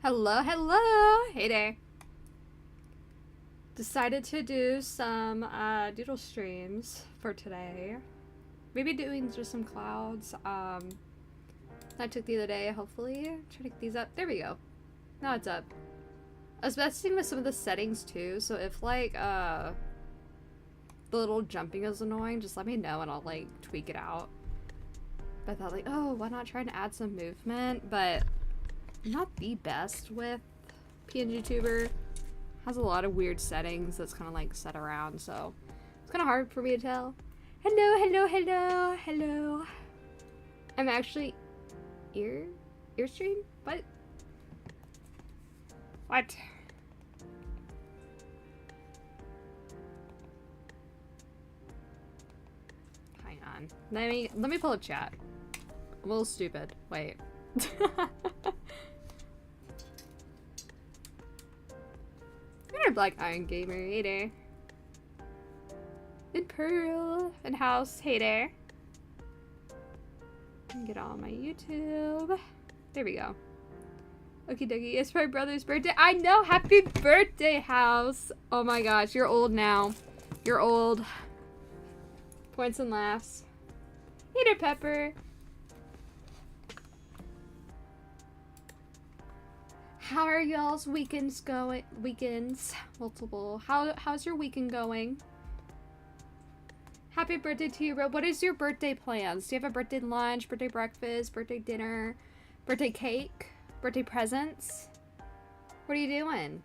Hello, hello! Hey there. Decided to do some doodle streams for today. Maybe doing just some clouds. I took the other day, hopefully. Try to get these up. There we go. Now it's up. I was messing with some of the settings too, so if like the little jumping is annoying, just let me know and I'll like tweak it out. But I thought like, oh, why not try and add some movement? But I'm not the best with PNG Tuber. Has a lot of weird settings that's kind of like set around, so it's kind of hard for me to tell. Hello, hello, hello, hello. I'm actually earstream? What? What? Hang on. Let me pull up chat. I'm a little stupid. Wait. You're a Black Iron Gamer, hey there. And Pearl, and House, hey there. Get on my YouTube. There we go. Okie dokie, it's my brother's birthday. I know, happy birthday, House. Oh my gosh, you're old now. You're old. Points and laughs. Hey there, Pepper. How are y'all's weekends going? Weekends, multiple. How's your weekend going? Happy birthday to you, bro. What is your birthday plans? Do you have a birthday lunch, birthday breakfast, birthday dinner, birthday cake, birthday presents? What are you doing?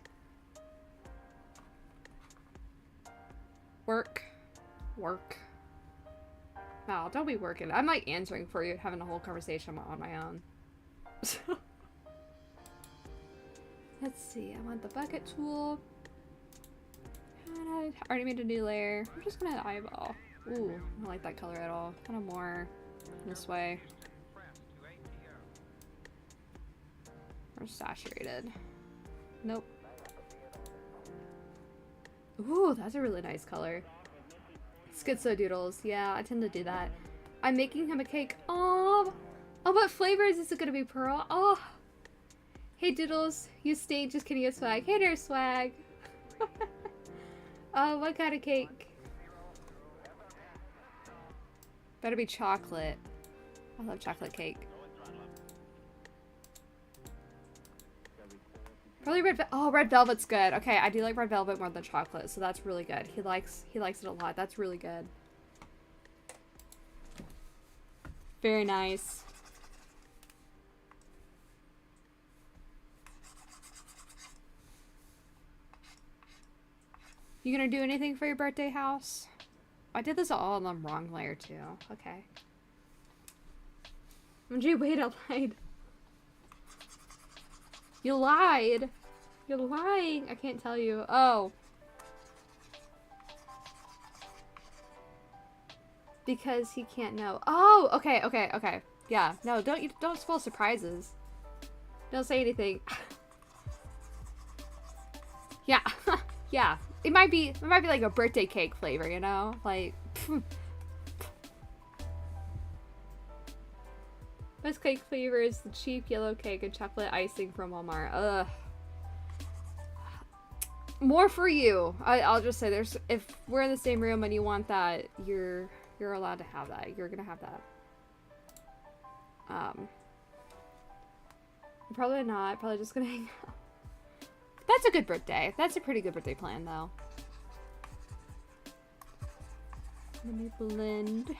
Work. Wow, don't be working. I'm like answering for you, having a whole conversation on my own. Let's see, I want the bucket tool. I already made a new layer. I'm just gonna eyeball. Ooh, I don't like that color at all. Kind of more this way. Or saturated. Nope. Ooh, that's a really nice color. Schizo doodles. Yeah, I tend to do that. I'm making him a cake. Oh, what flavors is it gonna be, Pearl? Oh. Hey Doodles, you stayed, just kidding, you swag. Hey there, swag. Oh, what kind of cake? Better be chocolate. I love chocolate cake. Probably red velvet's good. Okay, I do like red velvet more than chocolate, so that's really good. He likes it a lot. That's really good. Very nice. You gonna do anything for your birthday, House? I did this all on the wrong layer too. Okay. MJ, wait, I lied. You lied. You're lying. I can't tell you. Oh. Because he can't know. Oh, okay. Yeah. No, don't spoil surprises. Don't say anything. Yeah. Yeah. It might be like a birthday cake flavor, you know? Like, best cake flavor is the cheap yellow cake and chocolate icing from Walmart. Ugh. More for you. I'll just say if we're in the same room and you want that, you're allowed to have that. You're gonna have that. Probably not. Probably just gonna hang out. That's a good birthday. That's a pretty good birthday plan, though. Let me blend.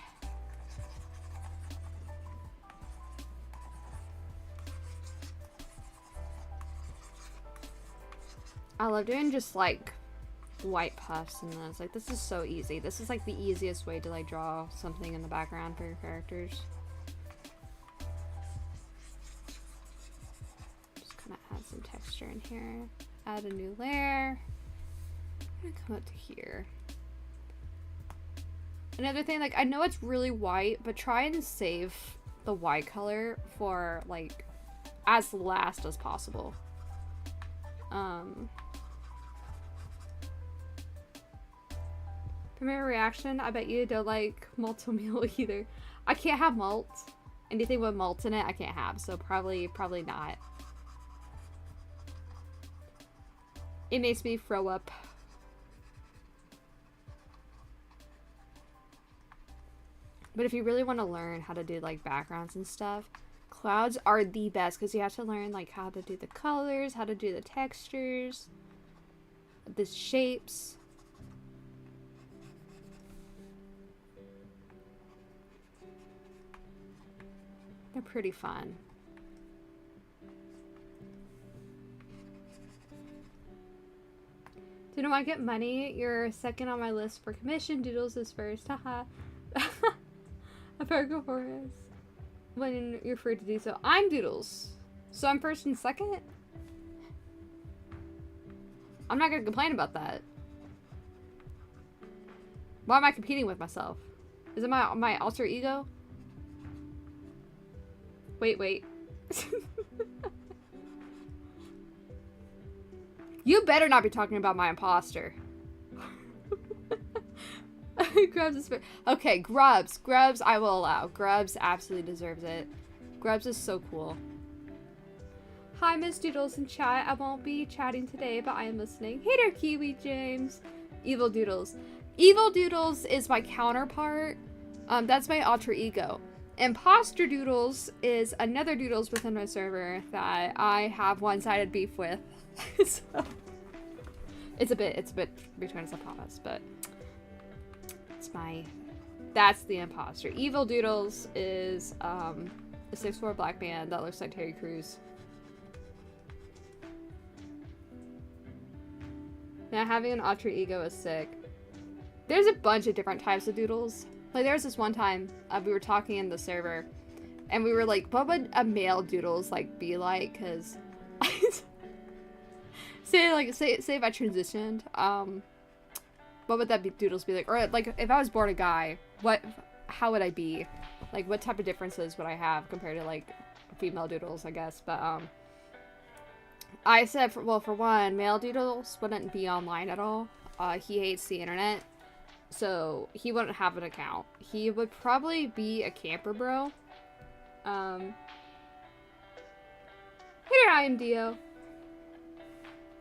I love doing just like white puffs in this. Like, this is so easy. This is like the easiest way to like draw something in the background for your characters. Just kind of add some texture in here. Add a new layer. I'm gonna come up to here. Another thing, like, I know it's really white, but try and save the white color for like as last as possible. Premier reaction, I bet you don't like malt meal either. I can't have malt. Anything with malt in it I can't have, so probably not. It makes me throw up. But if you really want to learn how to do like backgrounds and stuff, clouds are the best because you have to learn like how to do the colors, how to do the textures, the shapes. They're pretty fun. Didn't want to get money. You're second on my list for commission. Doodles is first. Haha. A Virgo Forest. When you're free to do so. I'm Doodles. So I'm first and second? I'm not gonna complain about that. Why am I competing with myself? Is it my alter ego? Wait. You better not be talking about my imposter. Grubs is okay, Grubs I will allow. Grubs absolutely deserves it. Grubs is so cool. Hi, Miss Doodles in chat. I won't be chatting today, but I am listening. Hey there, Kiwi James. Evil Doodles. Evil Doodles is my counterpart. That's my alter ego. Imposter Doodles is another Doodles within my server that I have one-sided beef with. So, it's a bit between us, I promise, but that's the imposter. Evil Doodles is a 6'4" black man that looks like Terry Crews. Now having an alter ego is sick. There's a bunch of different types of Doodles. Like there was this one time we were talking in the server and we were like, what would a male Doodles like be like? Cause say if I transitioned, what would that be Doodles be like? Or like if I was born a guy, how would I be? Like what type of differences would I have compared to like female Doodles, I guess. But I said for one, male Doodles wouldn't be online at all. He hates the internet. So he wouldn't have an account. He would probably be a camper bro. Here I am, Dio.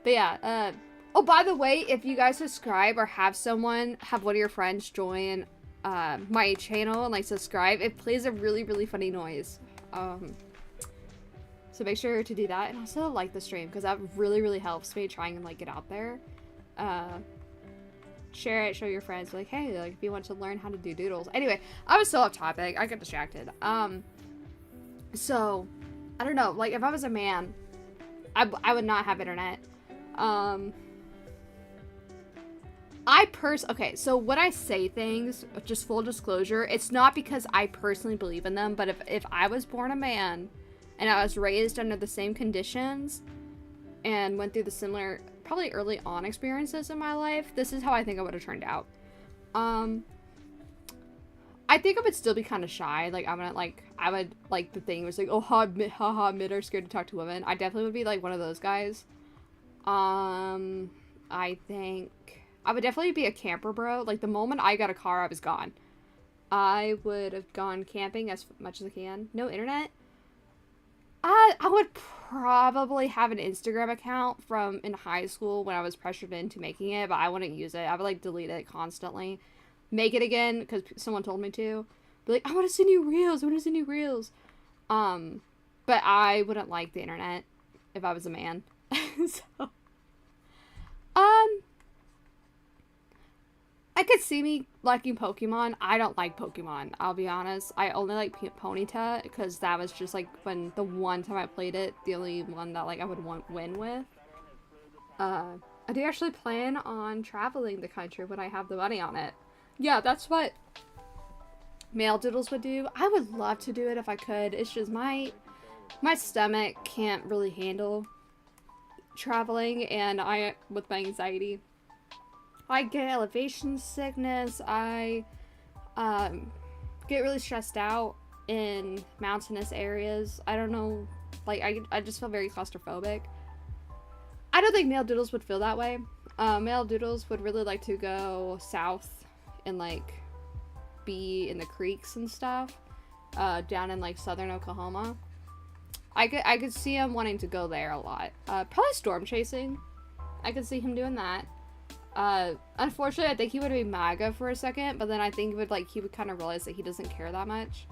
But yeah, oh, by the way, if you guys subscribe or have one of your friends join my channel and like subscribe, it plays a really, really funny noise. So make sure to do that and also like the stream because that really, really helps me trying and like get out there. Share it, show your friends, like, hey, like if you want to learn how to do doodles. Anyway, I was so off topic. I got distracted. So I don't know, like if I was a man, I would not have internet. Okay, so when I say things, just full disclosure, it's not because I personally believe in them, but if I was born a man and I was raised under the same conditions and went through the similar, probably early on experiences in my life, this is how I think I would have turned out. I think I would still be kind of shy. Like, I would, like, the thing was like, oh, haha, mid are scared to talk to women. I definitely would be, like, one of those guys. I think I would definitely be a camper bro. Like, the moment I got a car, I was gone. I would have gone camping as much as I can. No internet. I would probably have an Instagram account from in high school when I was pressured into making it, but I wouldn't use it. I would, like, delete it constantly. Make it again because someone told me to. Be like, I want to send you reels. But I wouldn't like the internet if I was a man. So, I could see me liking Pokemon. I don't like Pokemon, I'll be honest. I only like Ponyta because that was just like when the one time I played it, the only one that like I would win with. I do actually plan on traveling the country when I have the money on it. Yeah, that's what male doodles would do. I would love to do it if I could. It's just my stomach can't really handle traveling, and with my anxiety, I get elevation sickness. I get really stressed out in mountainous areas. I don't know, like I just feel very claustrophobic. I don't think male doodles would feel that way. Male doodles would really like to go south and like be in the creeks and stuff, down in like southern Oklahoma. I could see him wanting to go there a lot. Probably storm chasing. I could see him doing that. Unfortunately, I think he would be MAGA for a second, but then I think he would kind of realize that he doesn't care that much.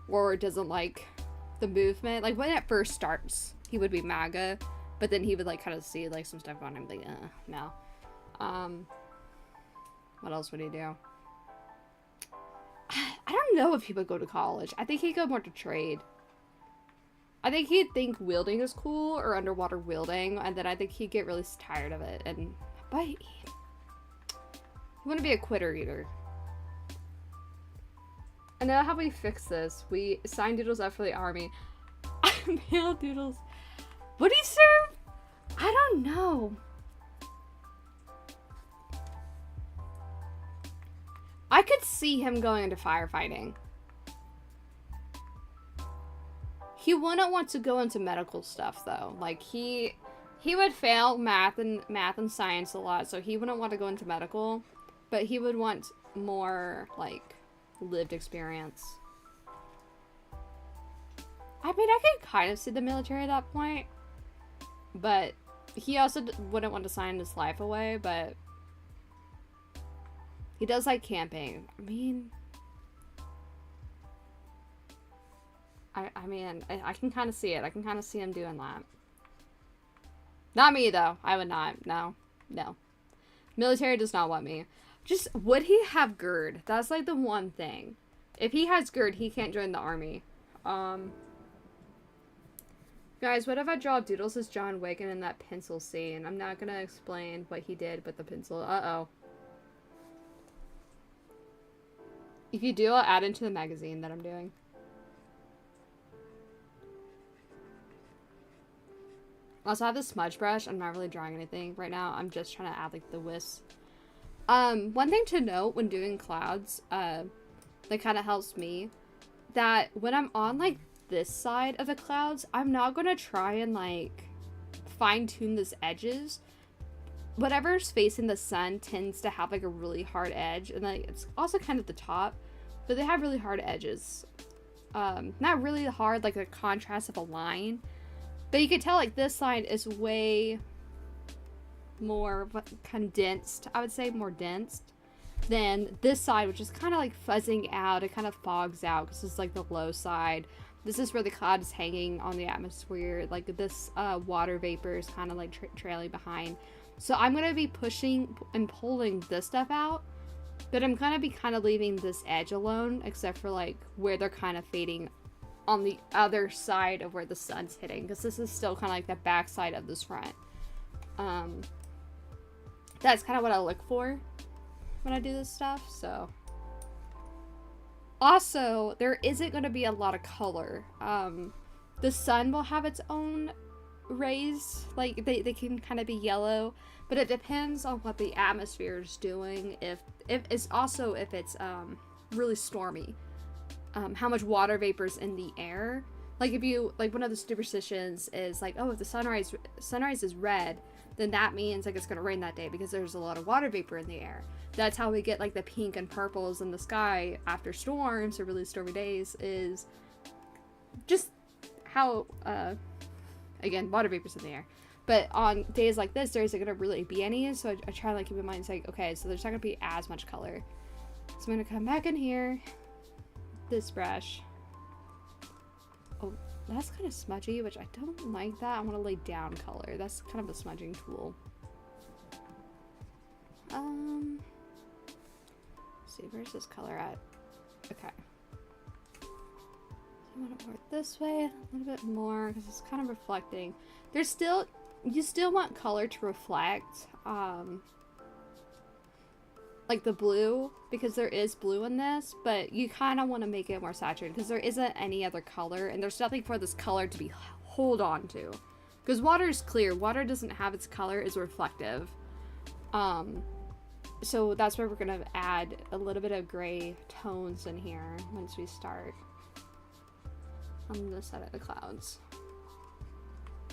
Or doesn't like the movement. Like, when it first starts, he would be MAGA, but then he would, like, kind of see, like, some stuff on him, like, no. What else would he do? I don't know if he would go to college. I think he'd go more to trade. I think he'd think wielding is cool, or underwater wielding, and then I think he'd get really tired of it, but he wouldn't be a quitter either. And now how we fix this? We sign Doodles up for the army. Male Doodles. Would he serve? I don't know. I could see him going into firefighting. He wouldn't want to go into medical stuff though. Like he would fail math and science a lot, so he wouldn't want to go into medical, but he would want more like lived experience. I mean, I could kind of see the military at that point, but he also wouldn't want to sign his life away, but he does like camping. I mean, I can kind of see it. I can kind of see him doing that. Not me, though. I would not. No. No. Military does not want me. Just, would he have GERD? That's, like, the one thing. If he has GERD, he can't join the army. Guys, what if I draw Doodles as John Wick and in that pencil scene? I'm not gonna explain what he did with the pencil. Uh-oh. If you do, I'll add into the magazine that I'm doing. Also, I have this smudge brush. I'm not really drawing anything right now. I'm just trying to add, like, the wisps. One thing to note when doing clouds, that kind of helps me, that when I'm on, like, this side of the clouds, I'm not gonna try and, like, fine-tune these edges. Whatever's facing the sun tends to have, like, a really hard edge, and, like, it's also kind of the top, but they have really hard edges. Not really hard, like, the contrast of a line, but you can tell, like, this side is way more condensed, I would say, more dense than this side, which is kind of, like, fuzzing out. It kind of fogs out because it's, like, the low side. This is where the cloud is hanging on the atmosphere. Like, this water vapor is kind of, like, trailing behind. So I'm going to be pushing and pulling this stuff out, but I'm going to be kind of leaving this edge alone, except for, like, where they're kind of fading on the other side of where the sun's hitting, because this is still kind of like the back side of this front. That's kind of what I look for when I do this stuff. So also, there isn't going to be a lot of color. The sun will have its own rays, like they can kind of be yellow, but it depends on what the atmosphere is doing. If it's really stormy, how much water vapor's in the air. Like, if you, like, one of the superstitions is like, oh, if the sunrise is red, then that means, like, it's gonna rain that day because there's a lot of water vapor in the air. That's how we get, like, the pink and purples in the sky after storms or really stormy days, is just how again, water vapor's in the air. But on days like this, there isn't gonna really be any, so I try to, like, keep in mind, it's like, okay, so there's not gonna be as much color. So I'm gonna come back in here, this brush. Oh, that's kind of smudgy, which I don't like that. I want to lay down color. That's kind of a smudging tool. Let's see, where's this color at? Okay. I want to pour it this way a little bit more because it's kind of reflecting. You still want color to reflect, like the blue, because there is blue in this, but you kind of want to make it more saturated because there isn't any other color, and there's nothing for this color to be hold on to, because water is clear. Water doesn't have its color, is reflective. So that's where we're gonna add a little bit of gray tones in here once we start on this side of the clouds.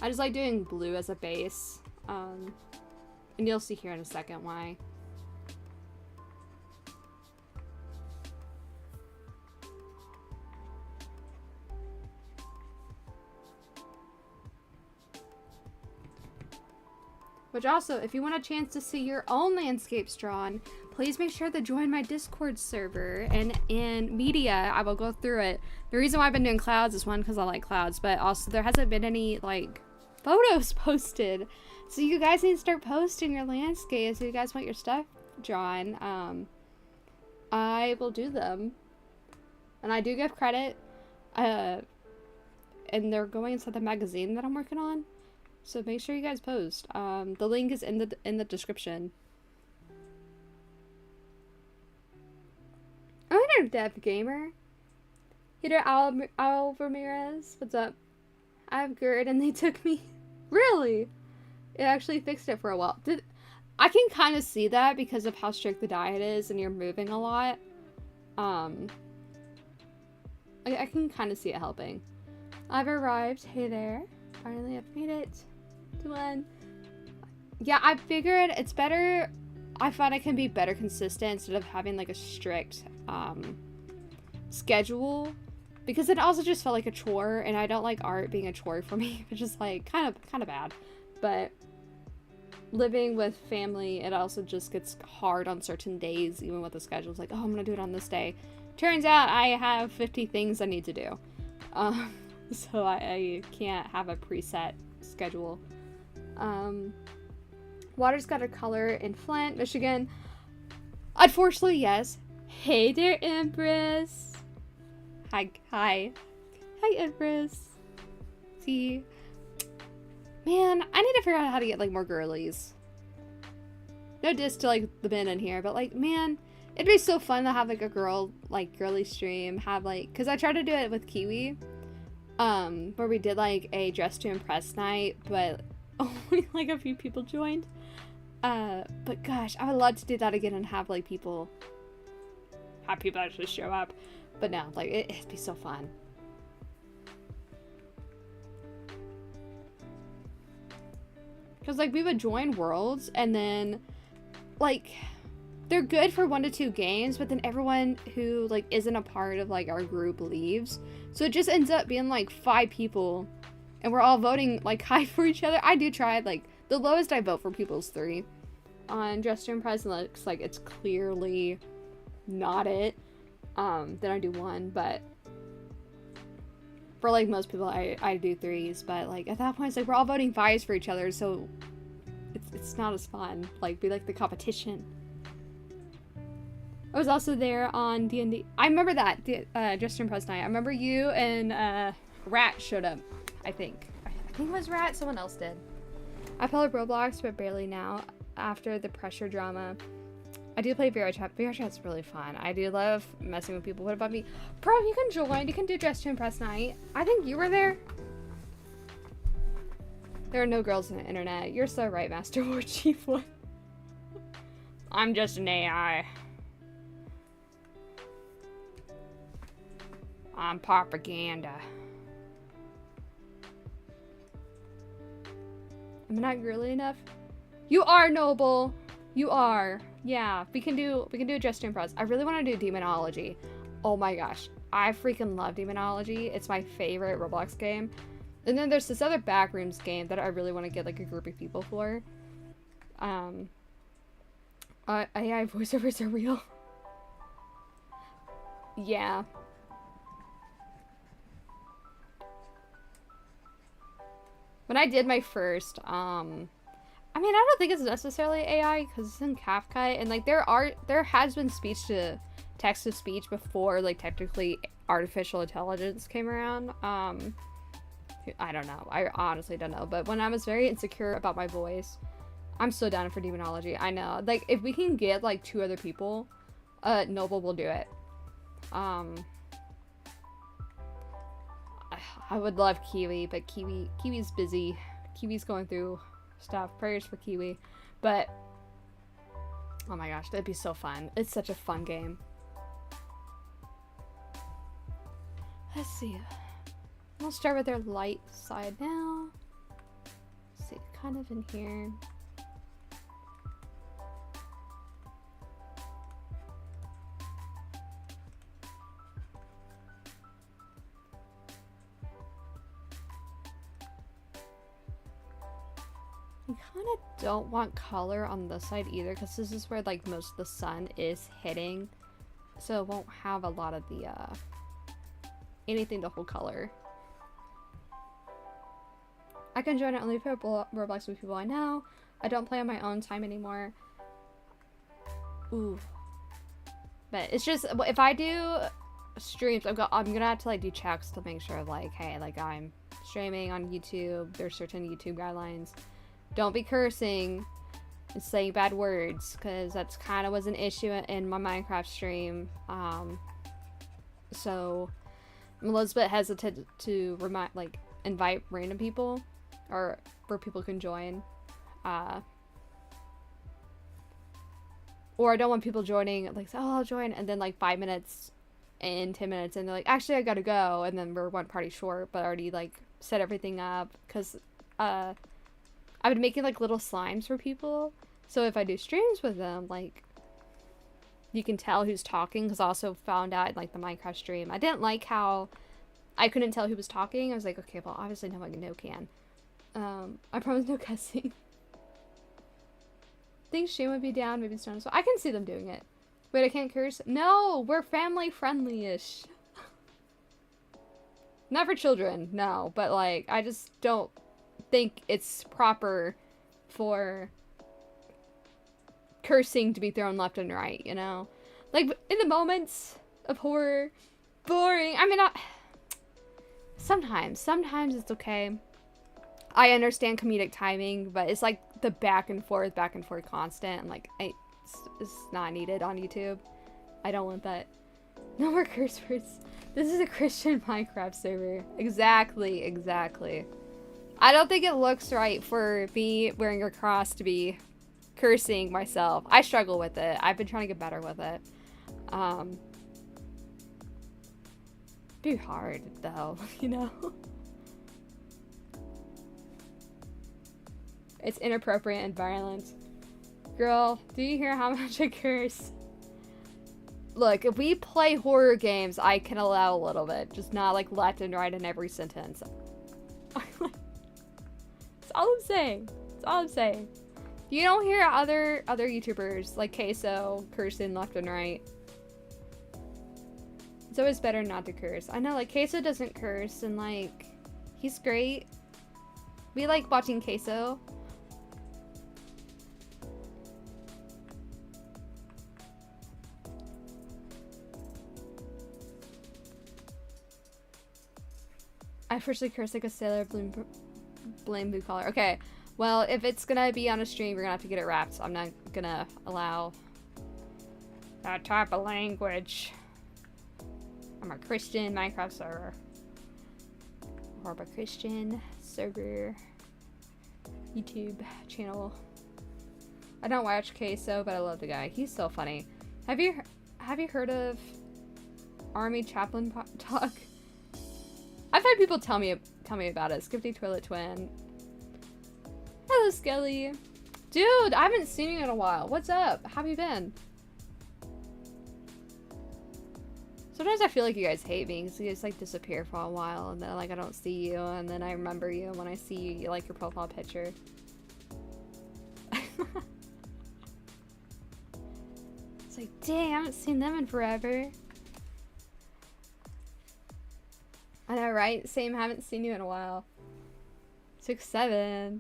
I just like doing blue as a base, and you'll see here in a second why. Which also, if you want a chance to see your own landscapes drawn, please make sure to join my Discord server. And in media, I will go through it. The reason why I've been doing clouds is one, because I like clouds, but also there hasn't been any, like, photos posted. So you guys need to start posting your landscapes if you guys want your stuff drawn. I will do them. And I do give credit. And they're going inside the magazine that I'm working on. So make sure you guys post. The link is in the description. I'm a dev gamer. Peter Al Ramirez, what's up? I have GERD and they took me. Really? It actually fixed it for a while. I can kind of see that because of how strict the diet is and you're moving a lot. I can kind of see it helping. I've arrived. Hey there. Finally, I've made it to one. Yeah, I figured it's better. I find I can be better consistent instead of having like a strict schedule, because it also just felt like a chore, and I don't like art being a chore for me. It's just like kind of bad. But living with family, it also just gets hard on certain days, even with the schedule. It's like, oh, I'm gonna do it on this day. Turns out I have 50 things I need to do. So I can't have a preset schedule. Water's got a color in Flint, Michigan. Unfortunately, yes. Hey there, Empress. Hi, Empress. See, man, I need to figure out how to get like more girlies. No diss to like the men in here, but like, man, it'd be so fun to have like a girly stream. Have like, cause I tried to do it with Kiwi. Where we did like a dress to impress night, but only like a few people joined. But gosh, I would love to do that again and have like people actually show up. But no, like it'd be so fun. Cause like we would join worlds and then like they're good for 1 to 2 games, but then everyone who like isn't a part of like our group leaves. So it just ends up being like 5 people and we're all voting like high for each other. I do try, like the lowest I vote for people is 3 on Dress to Impress, and looks like it's clearly not it. Then I do 1, but for like most people I do 3s, but like at that point it's like we're all voting 5s for each other, so it's not as fun. Like be like the competition. I was also there on D&D. I remember that, Dress to Impress night. I remember you and Rat showed up, I think. I think it was Rat, someone else did. I play Roblox, but barely now, after the pressure drama. I do play VRChat. VRChat's really fun. I do love messing with people. What about me? Bro, you can join. You can do Dress to Impress night. I think you were there. There are no girls on the internet. You're so right, Master War Chief One. I'm just an AI. I'm propaganda. Am I not girly enough? You are, Noble. You are. Yeah, we can do a Dress to Impress. I really want to do Demonology. Oh my gosh, I freaking love Demonology. It's my favorite Roblox game. And then there's this other Backrooms game that I really want to get like a group of people for. AI voiceovers are real. Yeah. When I did my first, I mean, I don't think it's necessarily AI because it's in CapCut, and like there has been speech to text to speech before like technically artificial intelligence came around. I don't know. I honestly don't know. But when I was very insecure about my voice, I'm so down for Demonology. I know. Like if we can get like 2 other people, Noble will do it. I would love Kiwi, but Kiwi's busy. Kiwi's going through stuff. Prayers for Kiwi. But oh my gosh, that'd be so fun. It's such a fun game. Let's see. We'll start with their light side now. Let's see, kind of in here. I kind of don't want color on this side either, because this is where like most of the sun is hitting, so it won't have a lot of the anything to hold color. I can join it only for Roblox with people I know. I don't play on my own time anymore. Ooh. But it's just, if I do streams, I'm gonna have to like do checks to make sure like, hey, like I'm streaming on YouTube. There's certain YouTube guidelines. Don't be cursing and saying bad words, because that's kind of was an issue in my Minecraft stream. So I'm a little bit hesitant to invite random people, or where people can join. Or I don't want people joining, like, oh, I'll join, and then like 5 minutes and 10 minutes, and they're like, actually, I gotta go, and then we're one party short, but already like set everything up, because I've been making like little slimes for people, so if I do streams with them, like, you can tell who's talking, because I also found out in like the Minecraft stream, I didn't like how I couldn't tell who was talking. I was like, okay, well, obviously no one can. I promise no cussing. Think Shane would be down, maybe Stone. So I can see them doing it. Wait, I can't curse? No, we're family friendly-ish. Not for children, no, but like, I just don't think it's proper for cursing to be thrown left and right, you know? Like, in the moments of horror, boring, I mean, sometimes it's okay. I understand comedic timing, but it's like the back and forth constant, and like, it's not needed on YouTube. I don't want that. No more curse words. This is a Christian Minecraft server. Exactly. I don't think it looks right for me wearing a cross to be cursing myself. I struggle with it. I've been trying to get better with it. Be hard though, you know? It's inappropriate and violent. Girl, do you hear how much I curse? Look, if we play horror games, I can allow a little bit. Just not like left and right in every sentence. That's all I'm saying. That's all I'm saying. You don't hear other YouTubers like Queso cursing left and right. It's always better not to curse. I know, like, Queso doesn't curse, and like, he's great. We like watching Queso. I officially curse like a sailor, blame blue collar. Okay, well, if it's gonna be on a stream, we're gonna have to get it wrapped. So I'm not gonna allow that type of language. I'm a Christian Minecraft server. Or a Christian server YouTube channel. I don't watch Queso, but I love the guy. He's so funny. Have you heard of Army Chaplain Talk? I've had people tell me about it. Skifty Toilet Twin. Hello, Skelly. Dude, I haven't seen you in a while. What's up? How have you been? Sometimes I feel like you guys hate me because you guys like disappear for a while, and then like I don't see you, and then I remember you when I see you, like your profile picture. It's like, dang, I haven't seen them in forever. I know, right? Same, haven't seen you in a while. 6'7".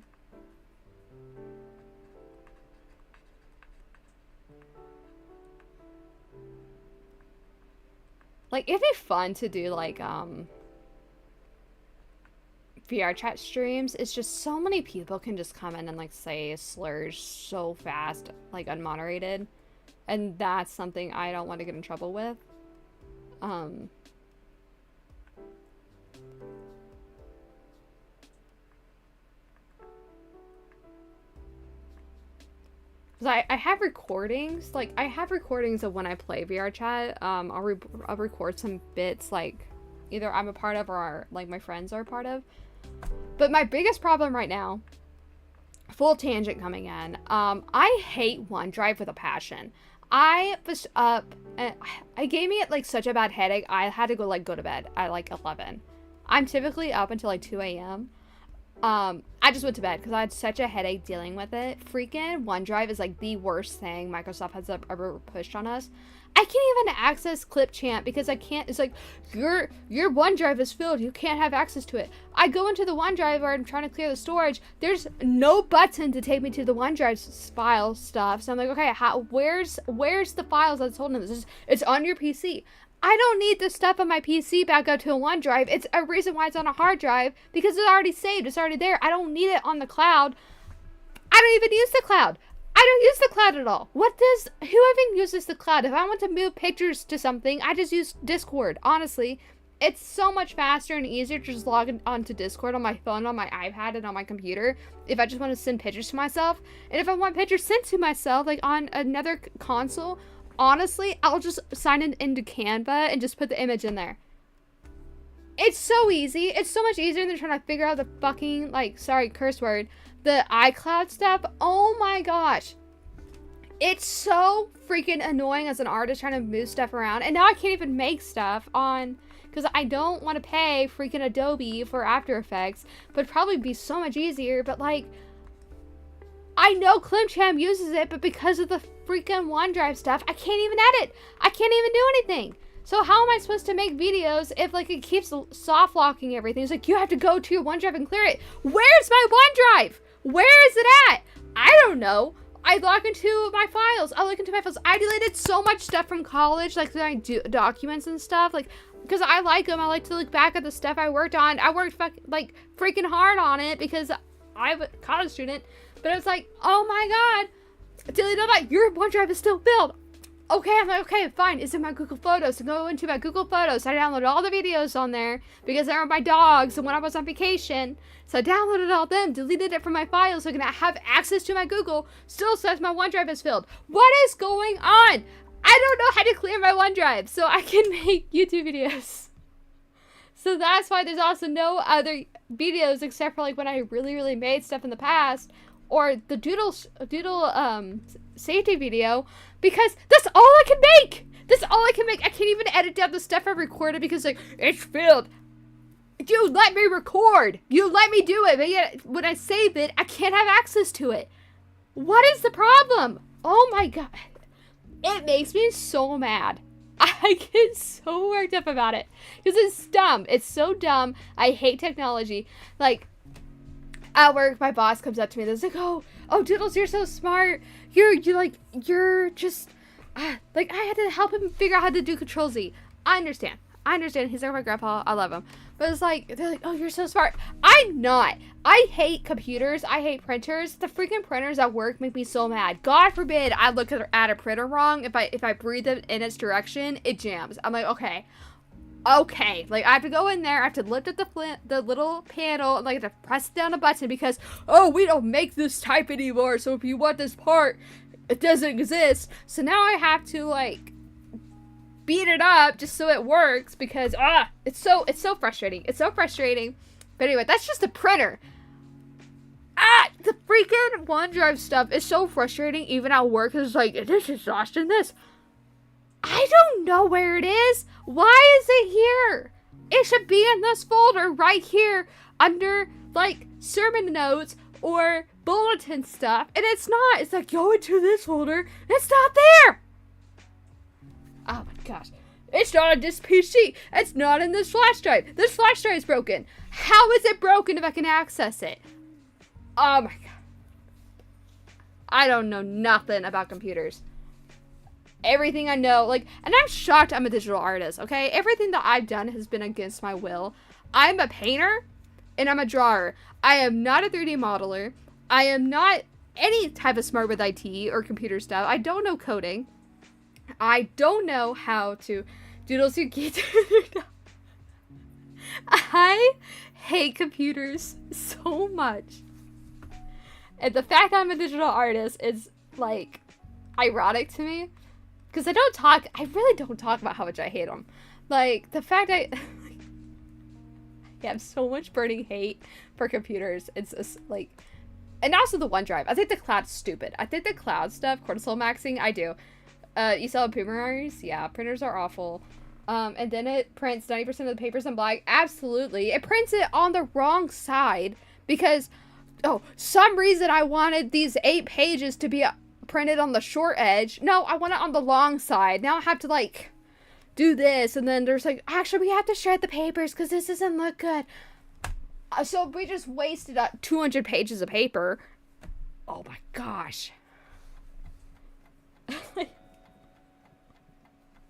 Like, it'd be fun to do, like, VR chat streams. It's just so many people can just come in and, like, say slurs so fast, like, unmoderated. And that's something I don't want to get in trouble with. I have recordings, like, I have recordings of when I play VR chat. I'll record some bits, like, either I'm a part of or, like, my friends are a part of. But my biggest problem right now, full tangent coming in, I hate OneDrive with a passion. I was up, and it gave me, like, such a bad headache, I had to go to bed at, like, 11. I'm typically up until, like, 2 a.m. I I just went to bed because I had such a headache dealing with it. Freaking OneDrive is like the worst thing Microsoft has ever pushed on us. I can't even access Clipchamp because I can't. It's like, your OneDrive is filled. You can't have access to it. I go into the OneDrive where I'm trying to clear the storage. There's no button to take me to the OneDrive file stuff. So I'm like, okay, where's the files that's holding this? It's on your PC. I don't need the stuff on my PC back up to a OneDrive. It's a reason why it's on a hard drive because it's already saved. It's already there. I don't need it on the cloud. I don't even use the cloud. I don't use the cloud at all. Who even uses the cloud? If I want to move pictures to something, I just use Discord. Honestly, it's so much faster and easier to just log onto Discord on my phone, on my iPad, and on my computer if I just want to send pictures to myself. And if I want pictures sent to myself, like on another console, honestly, I'll just sign into Canva and just put the image in there. It's so easy. It's so much easier than trying to figure out the fucking, like, sorry, curse word, the iCloud stuff. Oh my gosh. It's so freaking annoying as an artist trying to move stuff around. And now I can't even make stuff on, because I don't want to pay freaking Adobe for After Effects. But it'd probably be so much easier. But like, I know Clipchamp uses it, but because of the freaking OneDrive stuff, I can't even edit. I can't even do anything. So how am I supposed to make videos if like it keeps soft locking everything? It's like, you have to go to your OneDrive and clear it. Where's my OneDrive? Where is it at? I don't know. I log into my files. I look into my files. I deleted so much stuff from college, like my documents and stuff, like, because I like them. I like to look back at the stuff I worked on. I worked freaking hard on it because I'm a college student. But it was like, oh my god, delete all that. Your OneDrive is still filled. Okay, I'm like, okay, fine. It's in my Google Photos. So go into my Google Photos. I downloaded all the videos on there because they were my dogs and when I was on vacation. So I downloaded all them, deleted it from my files so I can have access to my Google. Still says my OneDrive is filled. What is going on? I don't know how to clear my OneDrive so I can make YouTube videos. So that's why there's also no other videos except for like when I really made stuff in the past. Or the doodle safety video, because that's all I can make. That's all I can make. I can't even edit down the stuff I recorded because like, it's filled. You let me record. You let me do it. But yet when I save it, I can't have access to it. What is the problem? Oh my god. It makes me so mad. I get so worked up about it. Because it's dumb. It's so dumb. I hate technology. Like, at work, my boss comes up to me and is like, oh, Doodles, you're so smart. You're just, like, I had to help him figure out how to do Control-Z. I understand. He's like my grandpa. I love him. But it's like, they're like, oh, you're so smart. I'm not. I hate computers. I hate printers. The freaking printers at work make me so mad. God forbid I look at a printer wrong. If I breathe it in its direction, it jams. I'm like, okay. Like, I have to go in there, I have to lift up the little panel, and, like, I have to press down a button because, oh, we don't make this type anymore, so if you want this part, it doesn't exist. So now I have to, like, beat it up just so it works because, it's so frustrating. It's so frustrating. But anyway, that's just a printer. The freaking OneDrive stuff is so frustrating, even at work, it's like, this is exhausting, this. I don't know where it is. Why is it here? It should be in this folder right here under like sermon notes or bulletin stuff. And it's not. It's like, go into this folder. It's not there. Oh my gosh. It's not on this PC. It's not in this flash drive. This flash drive is broken. How is it broken if I can access it? Oh my god. I don't know nothing about computers. Everything I know, like, and I'm shocked I'm a digital artist, okay? Everything that I've done has been against my will. I'm a painter, and I'm a drawer. I am not a 3D modeler. I am not any type of smart with IT or computer stuff. I don't know coding. I don't know how to doodles you get. I hate computers so much. And the fact that I'm a digital artist is, like, ironic to me. Because I really don't talk about how much I hate them. Like, the fact I have so much burning hate for computers. It's just, like, and also the OneDrive. I think the cloud's stupid. I think the cloud stuff, cortisol maxing, I do. You saw boomers? Yeah, printers are awful. And then it prints 90% of the papers in black. Absolutely. It prints it on the wrong side because oh, some reason I wanted these 8 pages to be printed on the short edge. No, I want it on the long side. Now I have to, like, do this. And then there's like, actually, we have to shred the papers because this doesn't look good. So we just wasted 200 pages of paper. Oh my gosh.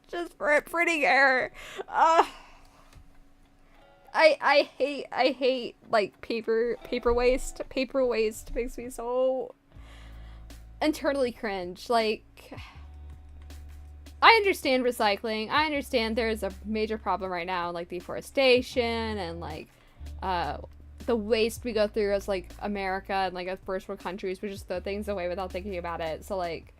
Just for a printing error. I hate like paper waste. Paper waste makes me so internally cringe. Like, I understand recycling. I understand there's a major problem right now, like deforestation and like the waste we go through as like America and like as first world countries. We just throw things away without thinking about it. So like,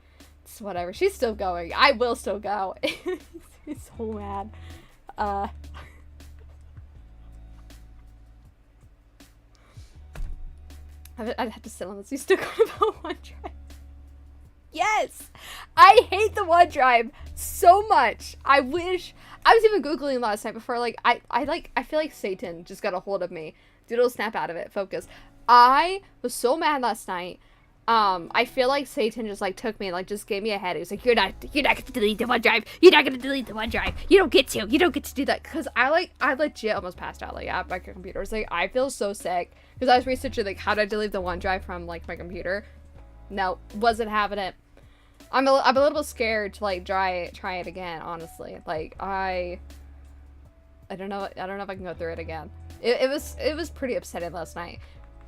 it's whatever. She's still going. I will still go. It's so mad. I'd have to sit on this. You still got about OneDrive. Yes! I hate the OneDrive so much. I wish... I was even Googling last night before, like, I feel like Satan just got a hold of me. Doodle, snap out of it. Focus. I was so mad last night. I feel like Satan just, like, took me and, like, just gave me a head. He was like, you're not gonna delete the OneDrive. You're not gonna delete the OneDrive. You don't get to do that. Because I legit almost passed out, like, at my computer. It's like, I feel so sick. Because I was researching, like, how to delete the OneDrive from, like, my computer. No, wasn't having it. I'm a little bit scared to, like, try it again, honestly. Like, I don't know if I can go through it again. It was pretty upsetting last night.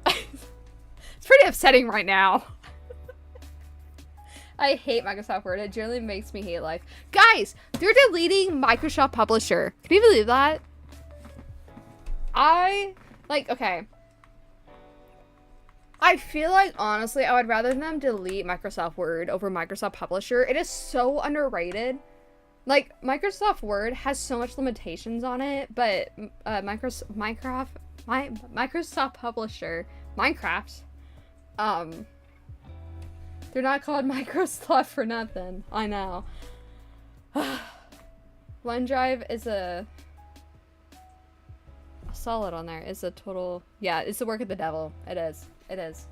It's pretty upsetting right now. I hate Microsoft Word. It generally makes me hate life. Guys, they're deleting Microsoft Publisher. Can you believe that? Okay. I feel like, honestly, I would rather them delete Microsoft Word over Microsoft Publisher. It is so underrated. Like, Microsoft Word has so much limitations on it, but Microsoft Publisher, Minecraft, they're not called Microsoft for nothing. I know. OneDrive is a solid on there. It's a total, yeah, it's the work of the devil. It is. It is.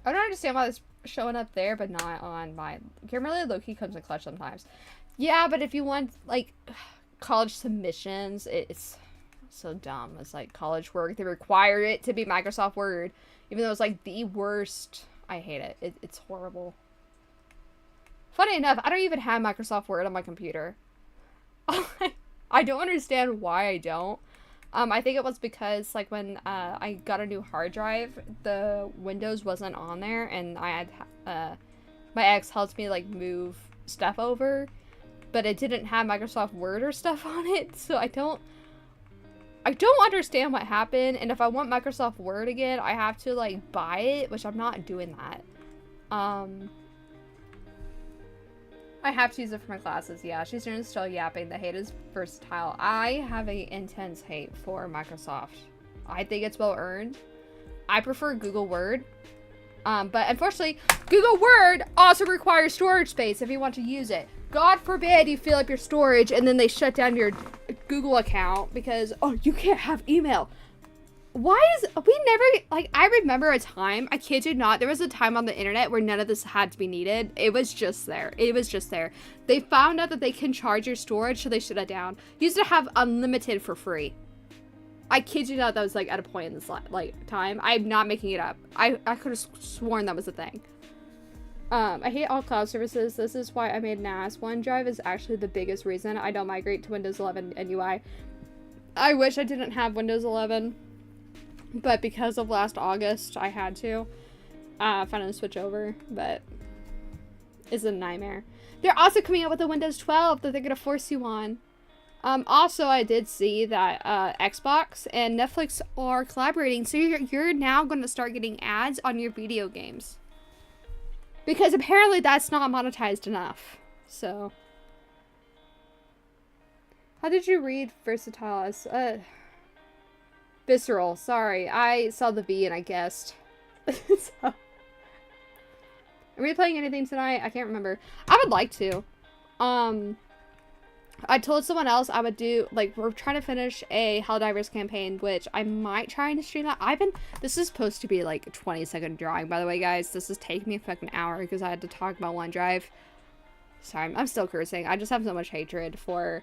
I don't understand why it's showing up there, but not on mine. Kimberly low-key comes in clutch sometimes. Yeah, but if you want, like, college submissions, it's so dumb. It's like college work. They require it to be Microsoft Word, even though it's, like, the worst. I hate it. It's horrible. Funny enough, I don't even have Microsoft Word on my computer. I don't understand why I don't. I think it was because, like, when I got a new hard drive, the Windows wasn't on there, and I had, my ex helped me, like, move stuff over, but it didn't have Microsoft Word or stuff on it, so I don't understand what happened, and if I want Microsoft Word again, I have to, like, buy it, which I'm not doing that. I have to use it for my classes, yeah. She's still yapping. The hate is versatile. I have an intense hate for Microsoft. I think it's well earned. I prefer Google Word. But unfortunately, Google Word also requires storage space if you want to use it. God forbid you fill up your storage and then they shut down your Google account because, oh, you can't have email. Why is, we never, like, I remember a time, I kid you not, there was a time on the internet where none of this had to be needed. It was just there. It was just there. They found out that they can charge your storage, so they shut it down. You used to have unlimited for free. I kid you not, that was, like, at a point in this, like, time. I'm not making it up. I could have sworn that was a thing. I hate all cloud services. This is why I made NAS. OneDrive is actually the biggest reason I don't migrate to Windows 11 and UI. I wish I didn't have Windows 11. But because of last August, I had to finally switch over, but it's a nightmare. They're also coming out with a Windows 12 that they're going to force you on. Also, I did see that Xbox and Netflix are collaborating, so you're now going to start getting ads on your video games. Because apparently that's not monetized enough, so. How did you read versatile as, visceral, sorry. I saw the V and I guessed. So. Are we playing anything tonight? I can't remember. I would like to. I told someone else I would do, like, we're trying to finish a Helldivers campaign, which I might try and stream that. This is supposed to be like a 20-second drawing, by the way, guys. This is taking me a fucking hour because I had to talk about OneDrive. Sorry, I'm still cursing. I just have so much hatred for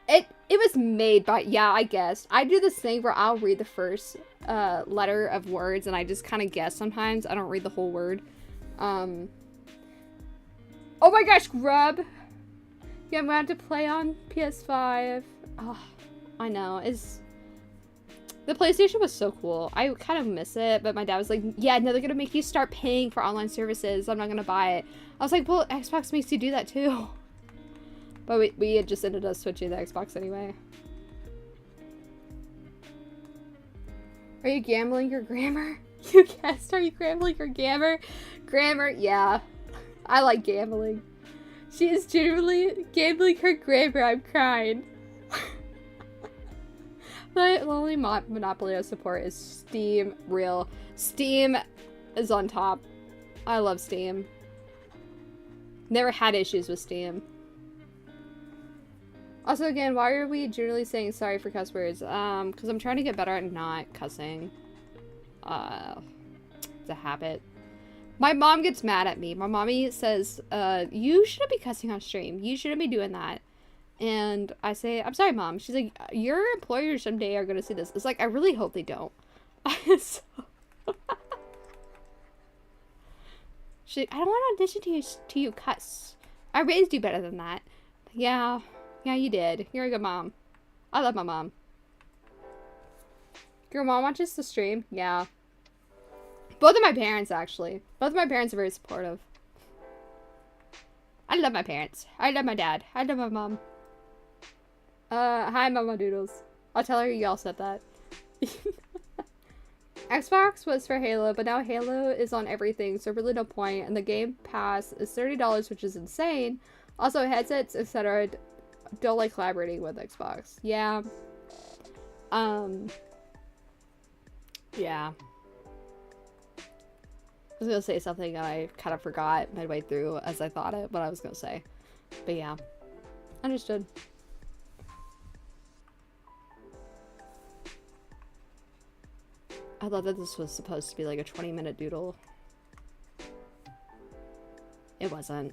it. It was made by, yeah, I guess. I do this thing where I'll read the first letter of words and I just kind of guess sometimes. I don't read the whole word. Oh my gosh, Grub! Yeah, I'm gonna have to play on PS5. Oh, I know. The PlayStation was so cool. I kind of miss it, but my dad was like, yeah, no, they're gonna make you start paying for online services. I'm not gonna buy it. I was like, well, Xbox makes you do that too. But we had just ended up switching to Xbox anyway. Are you gambling your grammar? You guessed, are you gambling your grammar? Grammar, yeah. I like gambling. She is genuinely gambling her grammar. I'm crying. My only monopoly I support is Steam. Real. Steam is on top. I love Steam. Never had issues with Steam. Also, again, why are we generally saying sorry for cuss words? Because I'm trying to get better at not cussing. It's a habit. My mom gets mad at me. My mommy says, you shouldn't be cussing on stream. You shouldn't be doing that. And I say, I'm sorry, Mom. She's like, your employers someday are going to see this. It's like, I really hope they don't. So she's like, I don't want to audition to you cuss. I raised you better than that. Yeah, you did. You're a good mom. I love my mom. Your mom watches the stream? Yeah. Both of my parents, actually. Both of my parents are very supportive. I love my parents. I love my dad. I love my mom. Hi, Mama Doodles. I'll tell her you all said that. Xbox was for Halo, but now Halo is on everything, so really no point. And the Game Pass is $30, which is insane. Also, headsets, etc. don't like collaborating with Xbox. Yeah. Yeah. I was gonna say something and I kind of forgot midway through as I thought it, what I was gonna say. But yeah. Understood. I thought that this was supposed to be like a 20-minute doodle. It wasn't.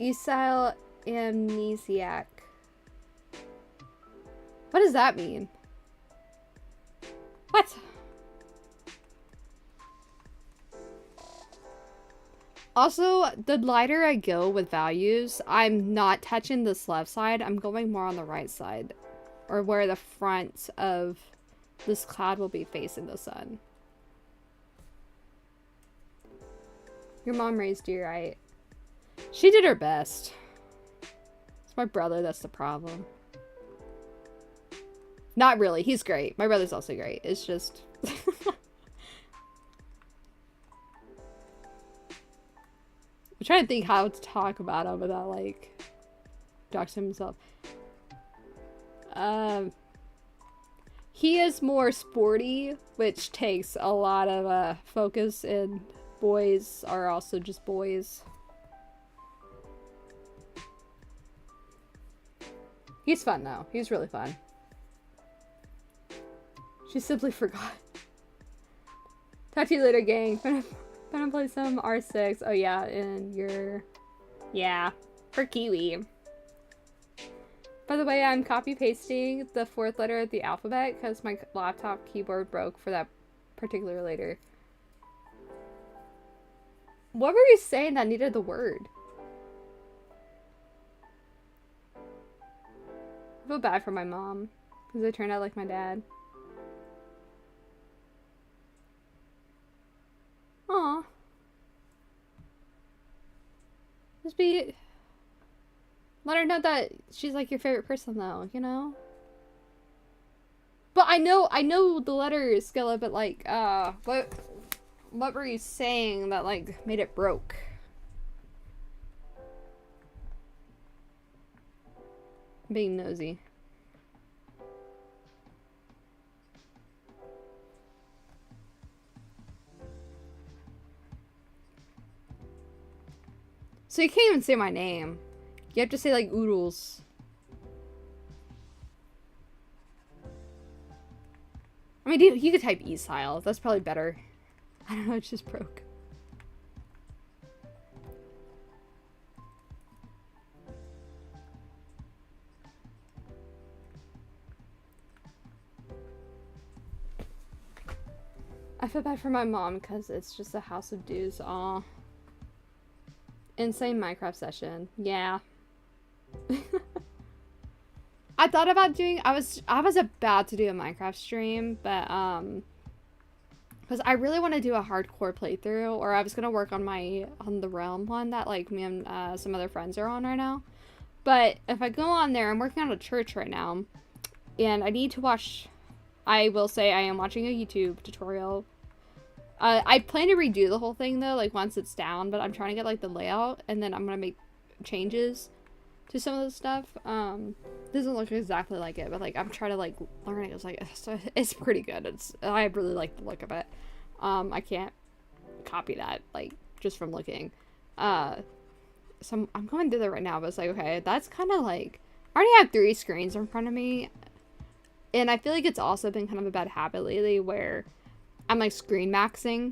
Esile amnesiac. What does that mean? What? Also, the lighter I go with values, I'm not touching this left side. I'm going more on the right side. Or where the front of this cloud will be facing the sun. Your mom raised you right. She did her best. It's my brother that's the problem. Not really. He's great. My brother's also great. It's just... I'm trying to think how to talk about him without, like, doxing himself. He is more sporty, which takes a lot of focus, and boys are also just boys. He's fun, though. He's really fun. She simply forgot. Talk to you later, gang. Gonna play some R6. Oh, yeah, and your... Yeah, for Kiwi. By the way, I'm copy-pasting the 4th letter of the alphabet because my laptop keyboard broke for that particular letter. What were you saying that needed the word? I feel bad for my mom because I turned out like my dad. Aw. Just be... Let her know that she's like your favorite person though, you know? But I know the letter Skilla, but like, what were you saying that like made it broke? I'm being nosy. So you can't even say my name. You have to say like oodles. I mean, you could type E-style. That's probably better. I don't know, it just broke. I feel bad for my mom because it's just a house of dudes. Aw. Insane Minecraft session. Yeah. I thought about doing, I was about to do a Minecraft stream, but because I really want to do a hardcore playthrough, or I was gonna work on the Realm one that like me and some other friends are on right now. But if I go on there, I'm working on a church right now, and I need to watch. I will say I am watching a YouTube tutorial. I plan to redo the whole thing though, like once it's down, but I'm trying to get like the layout, and then I'm gonna make changes to some of the stuff. Doesn't look exactly like it, but like I'm trying to like learn it. It's like it's pretty good. I really like the look of it. I can't copy that like just from looking. So I'm going through that right now, but it's like, okay, that's kind of like, I already have 3 screens in front of me, and I feel like it's also been kind of a bad habit lately where I'm like screen maxing.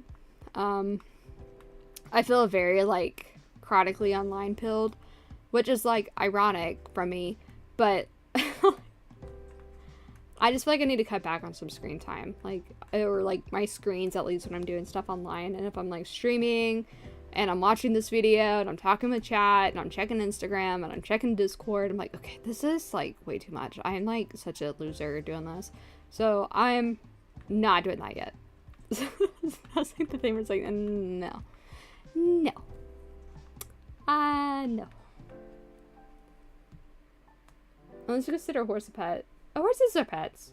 I feel very like chronically online pilled, which is like ironic from me, but I just feel like I need to cut back on some screen time, like, or like my screens at least when I'm doing stuff online. And if I'm like streaming and I'm watching this video and I'm talking with chat and I'm checking Instagram and I'm checking Discord, I'm like, okay, this is like way too much. I'm like such a loser doing this, so I'm not doing that yet. I was like, the thing was like, no. No. Unless you consider a horse a pet. Horses are pets.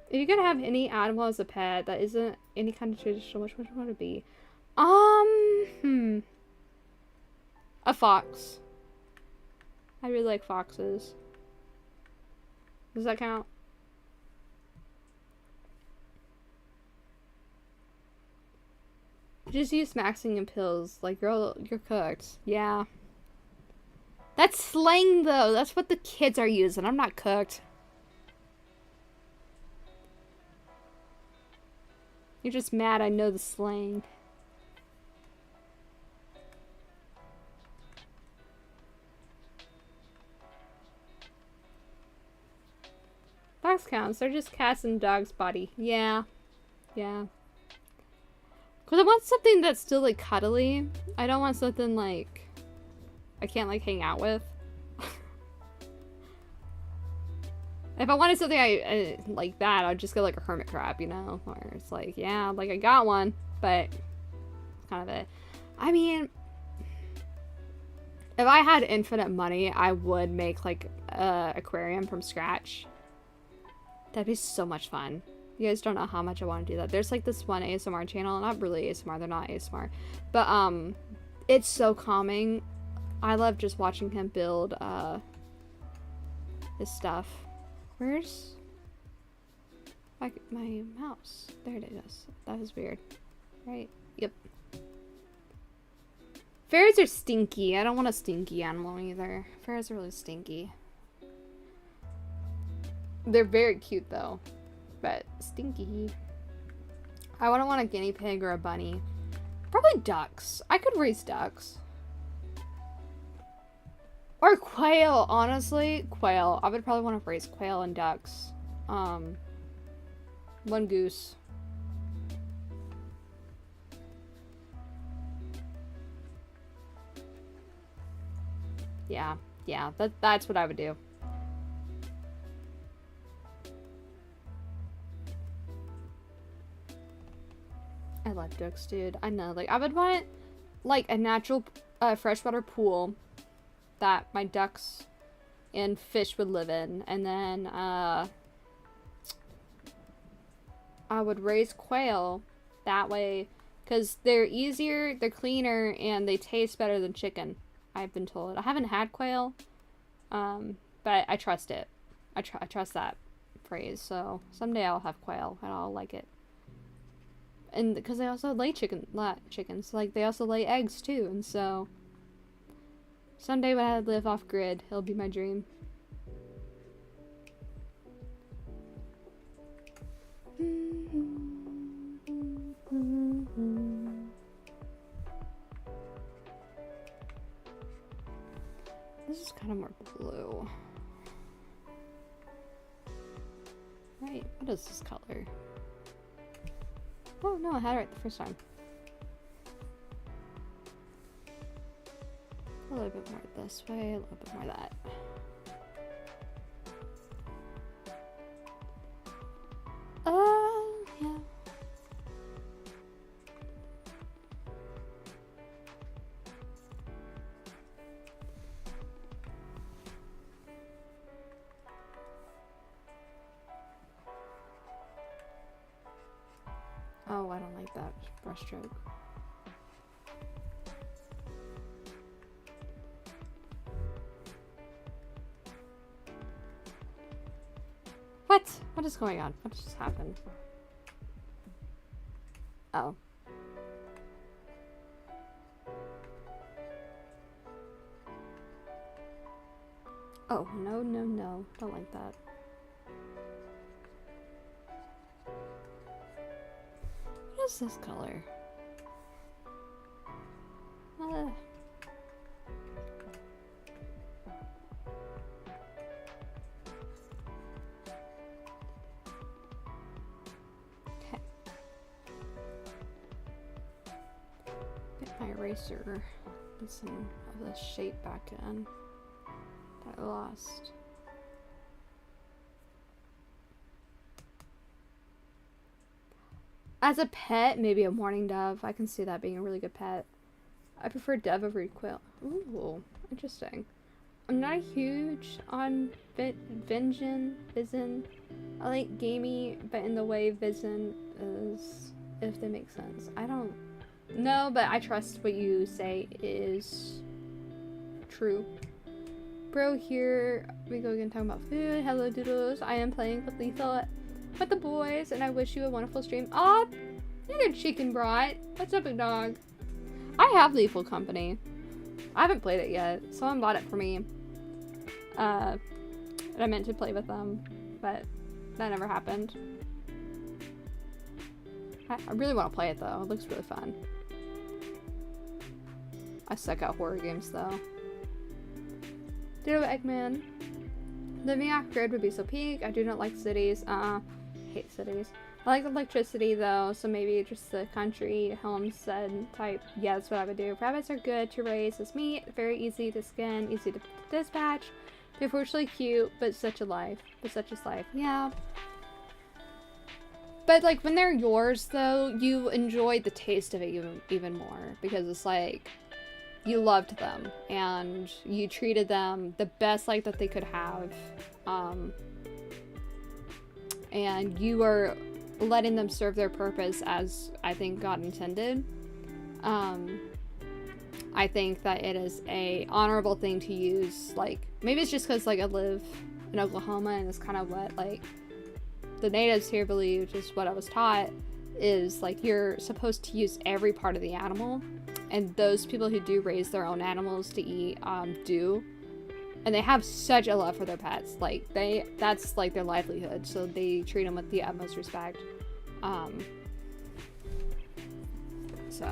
If you're gonna have any animal as a pet that isn't any kind of traditional, which one would it be? A fox. I really like foxes. Does that count? Just use maxing and pills. Like, girl, you're cooked. Yeah. That's slang, though. That's what the kids are using. I'm not cooked. You're just mad I know the slang. Fox counts. They're just cats and dogs' body. Yeah. Yeah. Because I want something that's still, like, cuddly. I don't want something, like, I can't, like, hang out with. If I wanted something I like that, I'd just get, like, a hermit crab, you know? Where it's like, yeah, like, I got one, but that's kind of it. I mean, if I had infinite money, I would make, like, a aquarium from scratch. That'd be so much fun. You guys don't know how much I want to do that. There's like this one ASMR channel, not really ASMR, they're not ASMR, but it's so calming. I love just watching him build his stuff. Where's like my mouse? There it is. That was weird. Right? Yep. Ferrets are stinky. I don't want a stinky animal either. Ferrets are really stinky. They're very cute though. But stinky. I wouldn't want a guinea pig or a bunny. Probably ducks. I could raise ducks. Or quail, honestly. Quail. I would probably want to raise quail and ducks. One goose. Yeah. Yeah, that's what I would do. I love ducks, dude. I know. Like, I would want, like, a natural freshwater pool that my ducks and fish would live in. And then, I would raise quail that way. Because they're easier, they're cleaner, and they taste better than chicken, I've been told. I haven't had quail, but I trust it. I trust that phrase. So, someday I'll have quail, and I'll like it. and because they also lay chickens, like they also lay eggs too, and so someday when I live off grid, it'll be my dream. This is kind of more blue. Right, what is this color? Oh no, I had it right the first time. A little bit more this way, a little bit more that. Yeah. Oh, I don't like that brush stroke. What? What is going on? What just happened? Oh. Oh, no, no, no. Don't like that. What is this color? Okay. Get my eraser and some of this shape back in that I lost. As a pet, maybe a mourning dove. I can see that being a really good pet. I prefer dove over quail. Ooh, interesting. I'm not huge on Vision. I like gamey, but in the way Vision is, if that makes sense. I don't know, but I trust what you say is true. Bro, here we go again talking about food. Hello, Doodles. I am playing with Lethal with the boys, and I wish you a wonderful stream. Aw, you're chicken brat. What's up, big dog? I have Lethal Company. I haven't played it yet. Someone bought it for me. And I meant to play with them, but that never happened. I really want to play it though. It looks really fun. I suck at horror games though. Ditto Eggman. Living off grid would be so peak. I do not like cities. Hate cities. I like electricity though, so maybe just the country homestead type. Yeah, that's what I would do. Rabbits are good to raise as meat. Very easy to skin, easy to dispatch. They're fortunately cute, but such is life. Yeah. But like when they're yours though, you enjoy the taste of it even more because it's like you loved them and you treated them the best like that they could have. And you are letting them serve their purpose as I think God intended. I think that it is a honorable thing to use. Like maybe it's just because like I live in Oklahoma and it's kind of what like the natives here believe, which is what I was taught, is like you're supposed to use every part of the animal, and those people who do raise their own animals to eat do, and they have such a love for their pets. Like that's like their livelihood, so they treat them with the utmost respect. So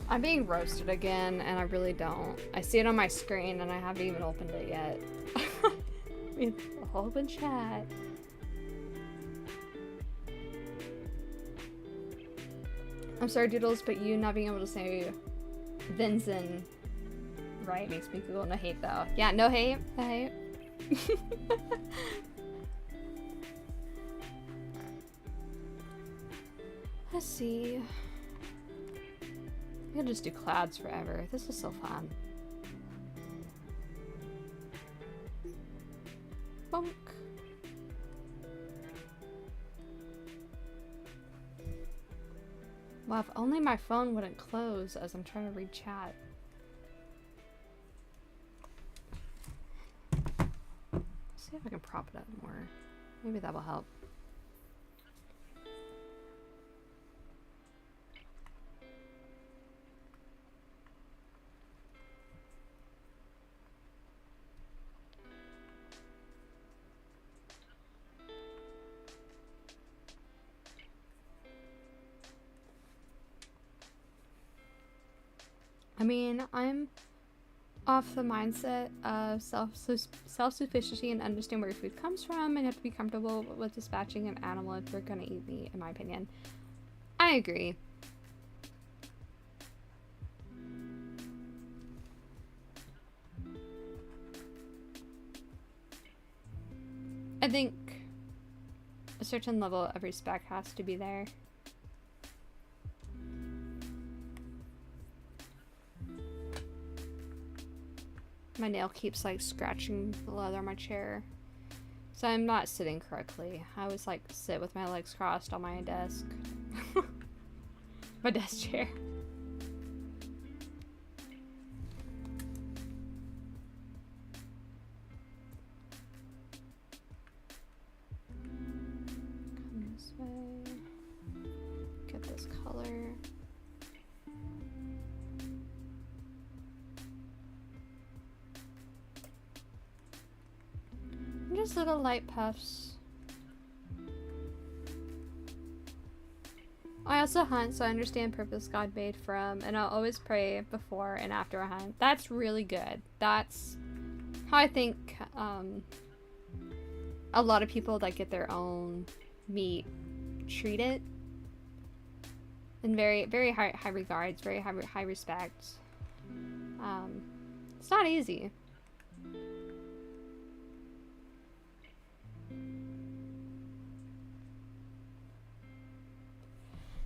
I'm being roasted again, and I really don't. I see it on my screen, and I haven't even opened it yet. It's a open chat. I'm sorry, Doodles, but you not being able to say Vincent right makes me Google. No hate, though. Yeah, no hate. No hate. Let's see. I could just do clouds forever. This is so fun. Bonk. Well, if only my phone wouldn't close as I'm trying to read chat. Let's see if I can prop it up more. Maybe that will help. I mean, I'm off the mindset of self-sufficiency and understand where your food comes from, and you have to be comfortable with dispatching an animal if they're gonna eat meat, in my opinion. I agree. I think a certain level of respect has to be there. My nail keeps like scratching the leather on my chair. So I'm not sitting correctly. I always like sit with my legs crossed on my desk. My desk chair. Come this way. Get this color. Just little light puffs. I also hunt, so I understand purpose God made from, and I'll always pray before and after a hunt. That's really good. That's how I think a lot of people that get their own meat treat it. In very, very high regards, very high respect. It's not easy.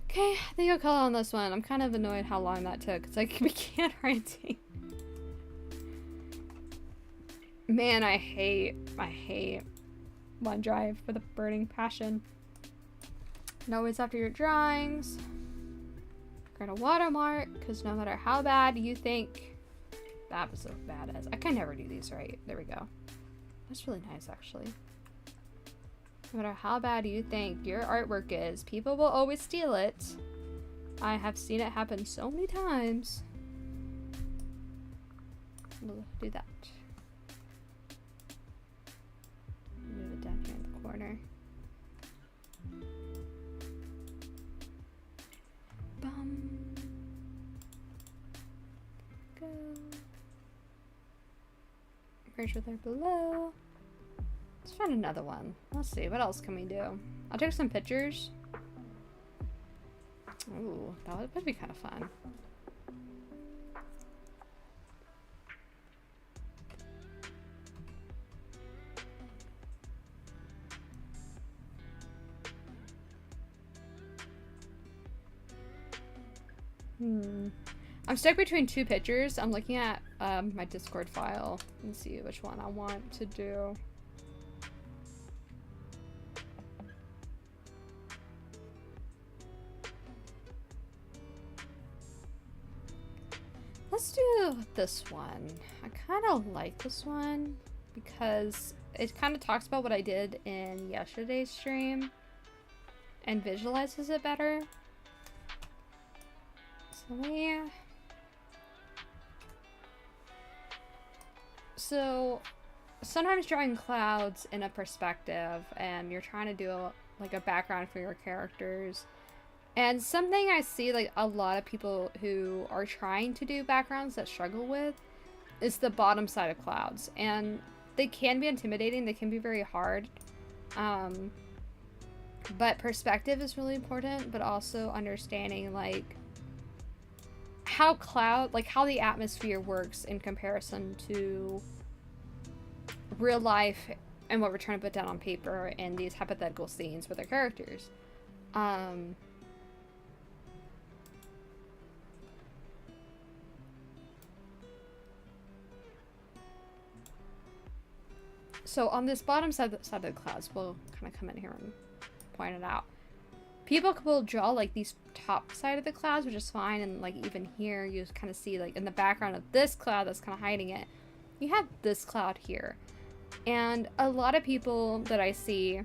Okay, I think I'll call on this one. I'm kind of annoyed how long that took. It's like we can't ranting. Man, I hate OneDrive with a burning passion. And always after your drawings, we're gonna watermark, because no matter how bad you think that was so bad as, I can never do these right. There we go. That's really nice, actually. No matter how bad you think your artwork is, people will always steal it. I have seen it happen so many times. We'll do that. Move it down here in the corner. Bum. Go. Merge with her below. Let's find another one. Let's see, what else can we do? I'll take some pictures. Ooh, that would be kind of fun. I'm stuck between two pictures. I'm looking at my Discord file and see which one I want to do. Let's do this one. I kind of like this one because it kind of talks about what I did in yesterday's stream and visualizes it better. So sometimes drawing clouds in a perspective and you're trying to do like a background for your characters. And something I see like a lot of people who are trying to do backgrounds that struggle with is the bottom side of clouds. And they can be intimidating, they can be very hard. But perspective is really important, but also understanding like how the atmosphere works in comparison to real life and what we're trying to put down on paper in these hypothetical scenes with our characters. So on this bottom side of the clouds, we'll kind of come in here and point it out. People will draw like these top side of the clouds, which is fine, and like even here you kind of see like in the background of this cloud that's kind of hiding it, you have this cloud here. And a lot of people that I see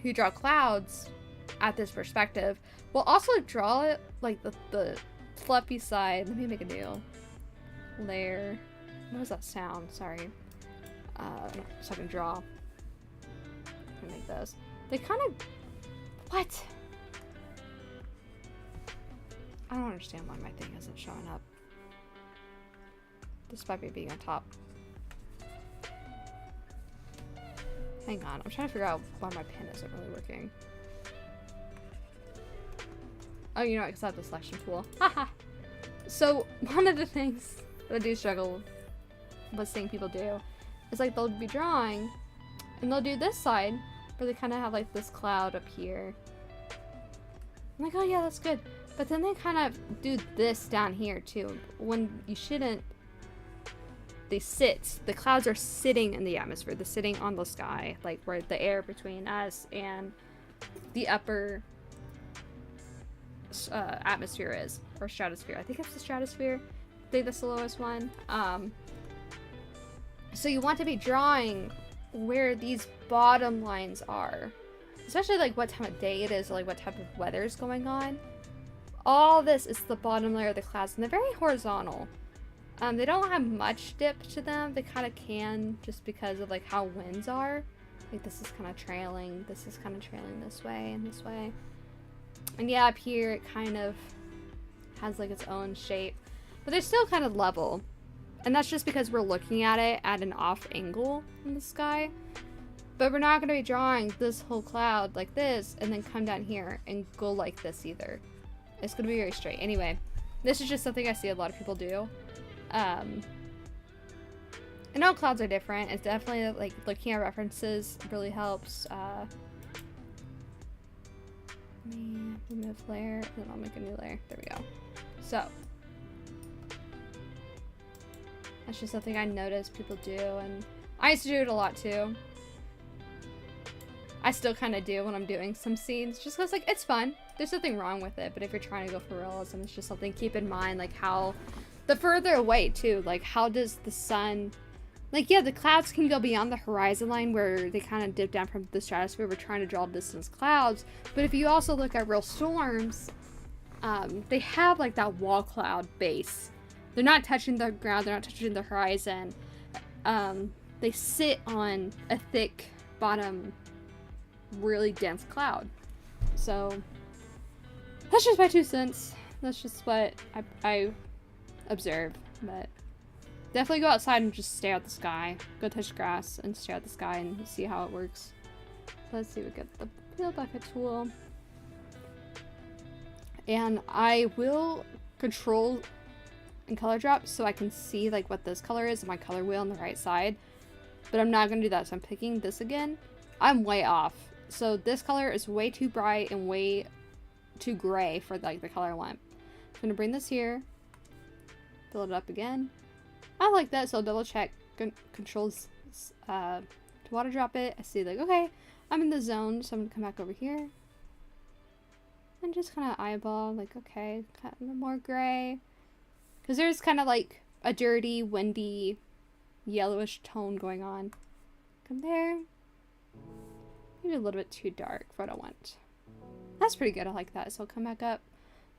who draw clouds at this perspective will also draw it like the fluffy side. Let me make a new layer. What does that sound? Sorry. So I can draw. I'm gonna make this. They kind of... What? I don't understand why my thing isn't showing up. despite me being on top. Hang on, I'm trying to figure out why my pen isn't really working. Oh, you know what, because I have the selection tool. Haha! So, one of the things that I do struggle with seeing people do is like they'll be drawing and they'll do this side where they kind of have like this cloud up here. I'm like, oh yeah, that's good. But then they kind of do this down here too, when you shouldn't. They sit. The clouds are sitting in the atmosphere. They're sitting on the sky, like where the air between us and the upper atmosphere is, or stratosphere. I think it's the stratosphere. I think that's the lowest one. So you want to be drawing where these bottom lines are, especially like what time of day it is, or like what type of weather is going on. All this is the bottom layer of the clouds, and they're very horizontal. They don't have much dip to them. They kind of can, just because of like how winds are. Like this is kind of trailing. This is kind of trailing this way and this way. And yeah, up here it kind of has like its own shape, but they're still kind of level. And that's just because we're looking at it at an off angle in the sky. But we're not going to be drawing this whole cloud like this and then come down here and go like this either. It's going to be very straight. Anyway, this is just something I see a lot of people do. And all clouds are different. It's definitely like looking at references really helps. Let me remove layer, and then I'll make a new layer. There we go. So that's just something I notice people do, and I used to do it a lot too. I still kind of do when I'm doing some scenes, just because like it's fun. There's nothing wrong with it, but if you're trying to go for realism, it's just something to keep in mind, like how the further away too, like how does the sun, like yeah, the clouds can go beyond the horizon line where they kind of dip down from the stratosphere. We're trying to draw distance clouds, but if you also look at real storms, they have like that wall cloud base. They're not touching the ground, they're not touching the horizon. They sit on a thick bottom, really dense cloud. So that's just my 2 cents. That's just what I observe. But definitely go outside and just stare at the sky. Go touch grass and stare at the sky and see how it works. Let's see, we got the peel bucket tool. And I will control and color drop so I can see like what this color is on my color wheel on the right side. But I'm not gonna do that, so I'm picking this again. I'm way off. So this color is way too bright and way too gray for like the color I want. I'm gonna bring this here, fill it up again. I like that, so I'll double check controls to water drop it. I see like, okay, I'm in the zone, so I'm gonna come back over here and just kind of eyeball like, okay, kind of more gray, because there's kind of like a dirty, windy, yellowish tone going on. Come there. Maybe a little bit too dark for what I want. That's pretty good. I like that. So I'll come back up.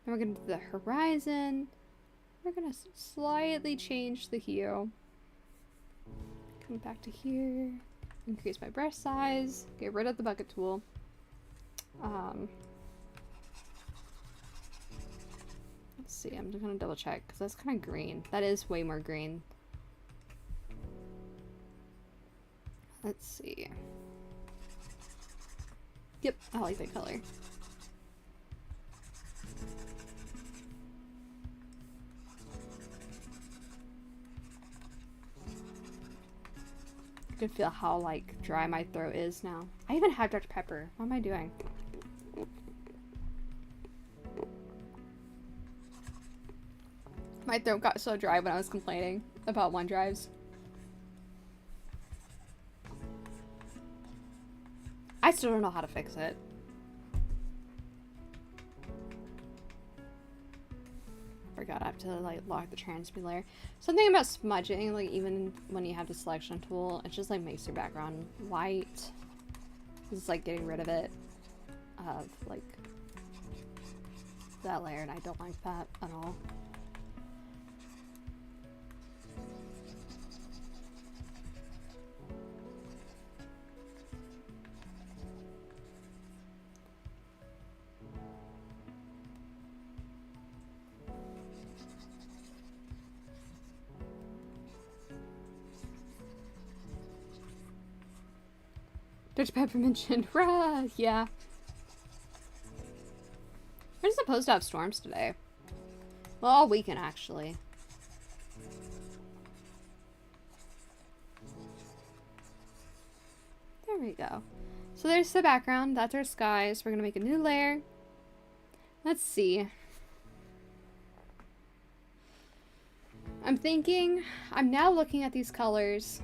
Then we're going to do the horizon. We're going to slightly change the hue. Come back to here. Increase my brush size. Get rid of the bucket tool. Let's see. I'm just going to double check because that's kind of green. That is way more green. Let's see. Yep, I like that color. I can feel how like dry my throat is now. I even have Dr. Pepper. What am I doing? My throat got so dry when I was complaining about OneDrives. I still don't know how to fix it. Forgot I have to like lock the transmute layer. Something about smudging, like even when you have the selection tool, it just like makes your background white. It's like getting rid of it, of like that layer, and I don't like that at all. Dr. Pepper mentioned. Rah! Yeah. We're supposed to have storms today. Well, all weekend, actually. There we go. So there's the background. That's our skies. We're going to make a new layer. Let's see. I'm now looking at these colors.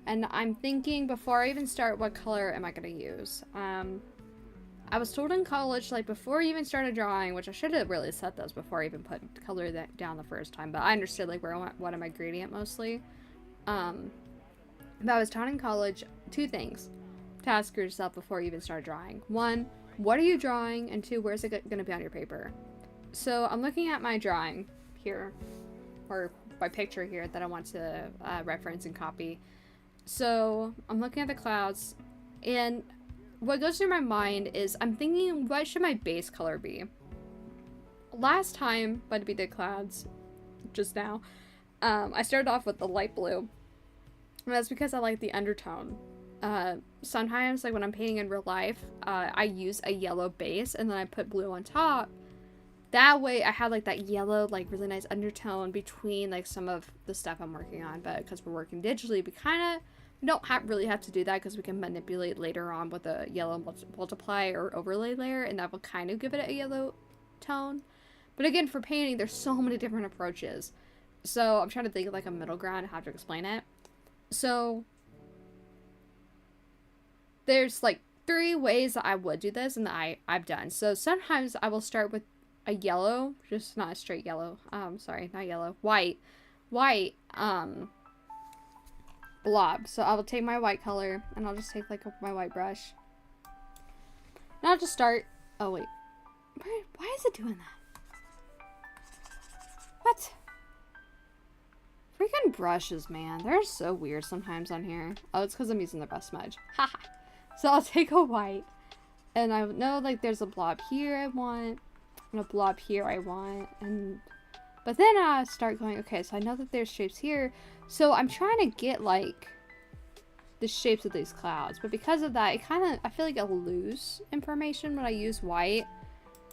And I'm thinking before I even start, what color am I going to use? I was told in college, like, before I even started drawing, which I should have really said this before I even put color that down the first time, but I understood, like, where I want, what am I gradient mostly. But I was taught in college 2 things to ask yourself before you even start drawing. 1, what are you drawing? And 2, where's it going to be on your paper? So I'm looking at my drawing here, or my picture here that I want to reference and copy. So I'm looking at the clouds, and what goes through my mind is I'm thinking, what should my base color be? Last time when we did clouds, just now, I started off with the light blue. And that's because I like the undertone. Sometimes, like when I'm painting in real life, I use a yellow base and then I put blue on top. That way I have like that yellow, like really nice undertone between like some of the stuff I'm working on. But because we're working digitally, we kind of don't really have to do that because we can manipulate later on with a yellow multiply or overlay layer, and that will kind of give it a yellow tone. But again, for painting, there's so many different approaches. So I'm trying to think of like a middle ground how to explain it. So there's like 3 ways that I would do this and that I've done. So sometimes I will start with a yellow, just not a straight yellow. Sorry, not yellow, white, blob. So I will take my white color and I'll just take like my white brush. And I'll just start. Oh wait, why is it doing that? What? Freaking brushes, man. They're so weird sometimes on here. Oh, it's because I'm using the brush smudge. Haha. So I'll take a white. And I know like there's a blob here I want. And a blob here I want. But then I start going, okay, so I know that there's shapes here. So I'm trying to get like the shapes of these clouds. But because of that, I feel like I lose information when I use white.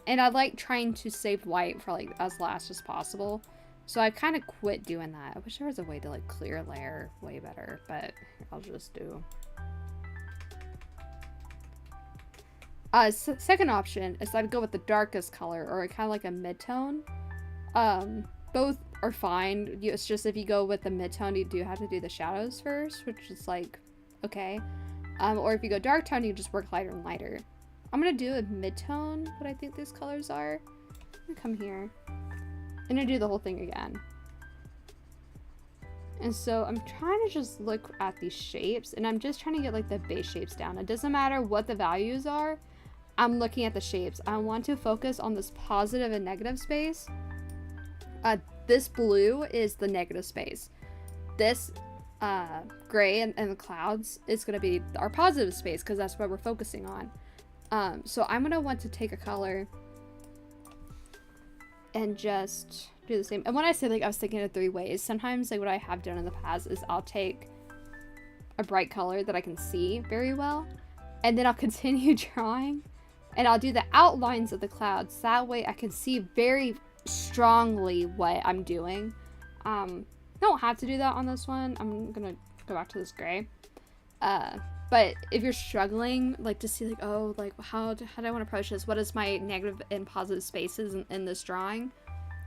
And I like trying to save white for like as last as possible. So I kind of quit doing that. I wish there was a way to like clear a layer way better, but I'll just do. Second option is I'd go with the darkest color or kind of like a mid-tone. Both are fine. It's just if you go with the mid-tone, you do have to do the shadows first, which is like, okay. Or if you go dark tone, you just work lighter and lighter. I'm gonna do a mid-tone, what I think these colors are. I'm gonna come here. I'm gonna do the whole thing again. And so I'm trying to just look at these shapes and I'm just trying to get like the base shapes down. It doesn't matter what the values are. I'm looking at the shapes. I want to focus on this positive and negative space. This blue is the negative space. This gray and the clouds is going to be our positive space because that's what we're focusing on. So I'm going to want to take a color and just do the same. And when I say like I was thinking of 3 ways, sometimes like what I have done in the past is I'll take a bright color that I can see very well and then I'll continue drawing and I'll do the outlines of the clouds. That way I can see very strongly what I'm doing. Don't have to do that on this one. I'm gonna go back to this gray. But if you're struggling, like to see like, oh, like how do I want to approach this? What is my negative and positive spaces in this drawing?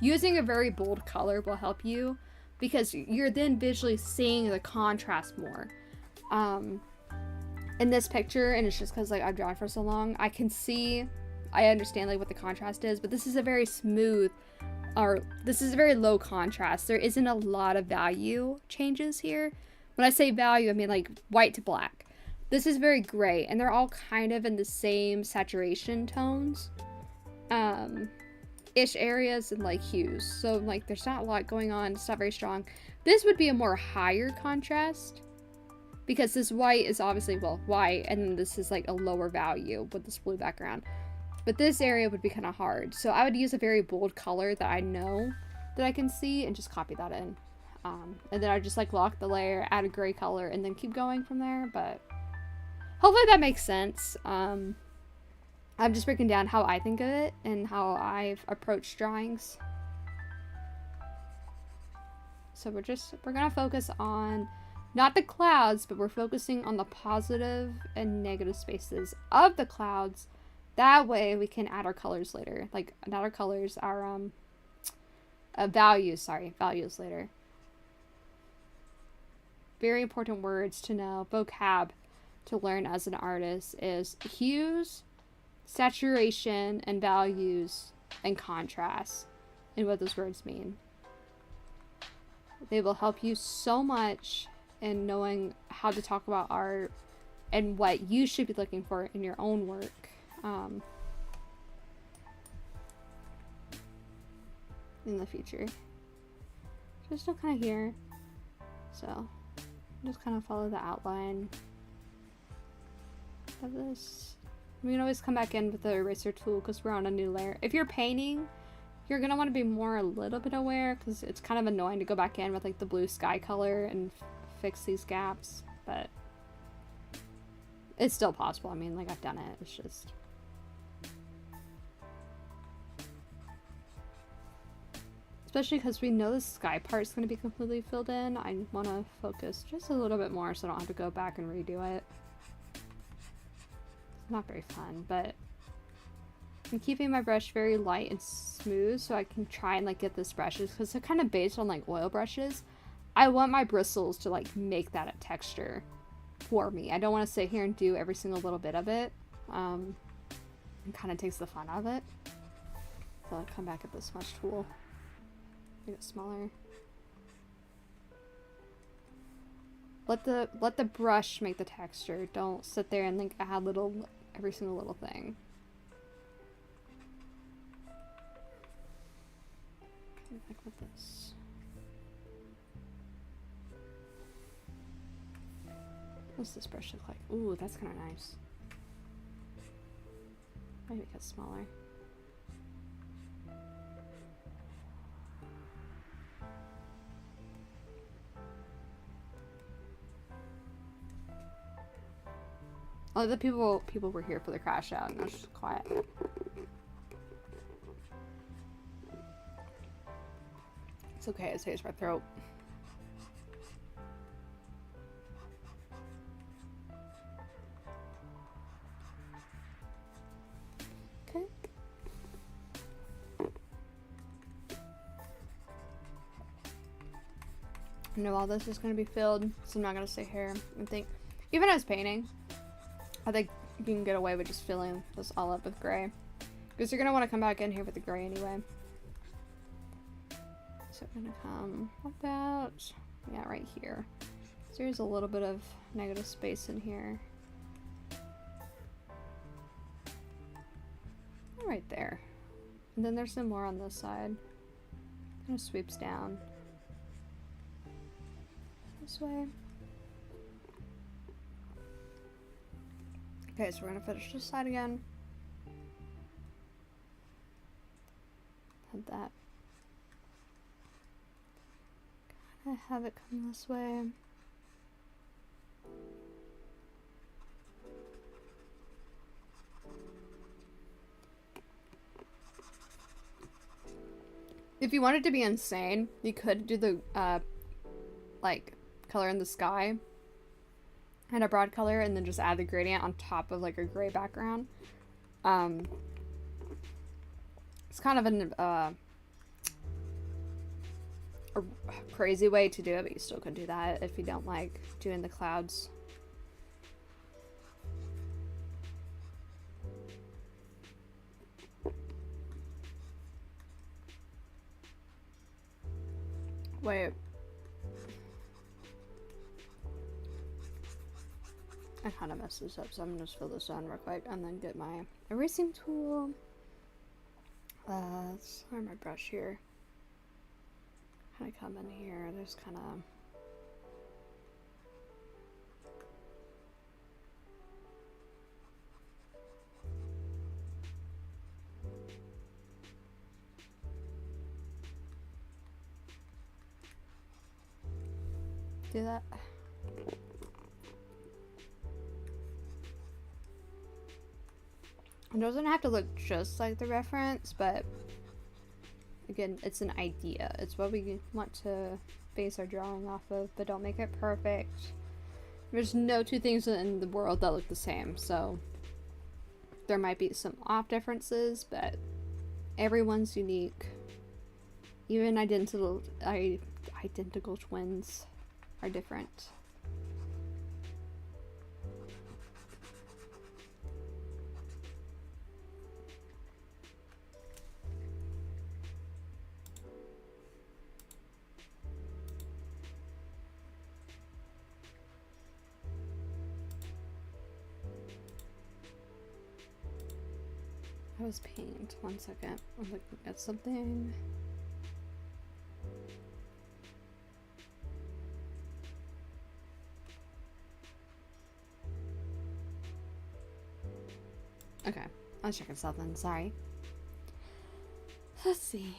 Using a very bold color will help you because you're then visually seeing the contrast more. In this picture, and it's just because like I've drawn for so long, I understand like what the contrast is, but this is a very smooth, or this is a very low contrast. There isn't a lot of value changes here. When I say value, I mean like white to black. This is very gray, and they're all kind of in the same saturation tones. Ish areas and like hues. So like there's not a lot going on. It's not very strong. This would be a more higher contrast because this white is obviously, well, white, and then this is like a lower value with this blue background. But this area would be kind of hard. So I would use a very bold color that I know that I can see and just copy that in. And then I just like lock the layer, add a gray color, and then keep going from there. But hopefully that makes sense. I'm just breaking down how I think of it and how I've approached drawings. So we're gonna focus on not the clouds, but we're focusing on the positive and negative spaces of the clouds. That way we can add our colors later. Like, not our colors, our values later. Very important words to know, vocab to learn as an artist is hues, saturation, and values, and contrast, and what those words mean. They will help you so much in knowing how to talk about art and what you should be looking for in your own work. In the future. So still kind of here. So just kind of follow the outline of this. We can always come back in with the eraser tool because we're on a new layer. If you're painting, you're going to want to be a little bit aware because it's kind of annoying to go back in with like the blue sky color and fix these gaps, but it's still possible. I mean, like, I've done it. It's just... especially because we know the sky part's going to be completely filled in. I want to focus just a little bit more so I don't have to go back and redo it. It's not very fun, but I'm keeping my brush very light and smooth so I can try and like get this brushes because they're kind of based on like oil brushes. I want my bristles to like make that a texture for me. I don't want to sit here and do every single little bit of it. It kind of takes the fun out of it. So I'll come back at the smudge tool. Make it smaller. Let the brush make the texture. Don't sit there and like add every single little thing. Like with this. What's this brush look like? Ooh, that's kind of nice. Maybe make it smaller. Oh, the people were here for the crash out, and it was just quiet. It's okay, it saves my throat. Okay. I know all this is going to be filled, so I'm not going to sit here and think. Even as painting, I think you can get away with just filling this all up with gray. Because you're going to want to come back in here with the gray anyway. So I'm going to come about, yeah, right here. So there's a little bit of negative space in here. Right there. And then there's some more on this side. Kind of sweeps down. This way. Okay, so we're gonna finish this side again. Had that. Kinda have it come this way. If you wanted to be insane, you could do the like color in the sky and a broad color and then just add the gradient on top of like a gray background. It's kind of a crazy way to do it, but you still could do that if you don't like doing the clouds. Wait. I kind of messed this up, so I'm gonna just fill this in real quick and then get my erasing tool. Sorry, my brush here. Kind of come in here. There's kind of. Do that. It doesn't have to look just like the reference, but again, it's an idea. It's what we want to base our drawing off of, but don't make it perfect. There's no two things in the world that look the same, so there might be some off differences, but everyone's unique. Even identical twins are different. I was paint. 1 second. I'm looking at something. Okay, I was checking something. Sorry. Let's see.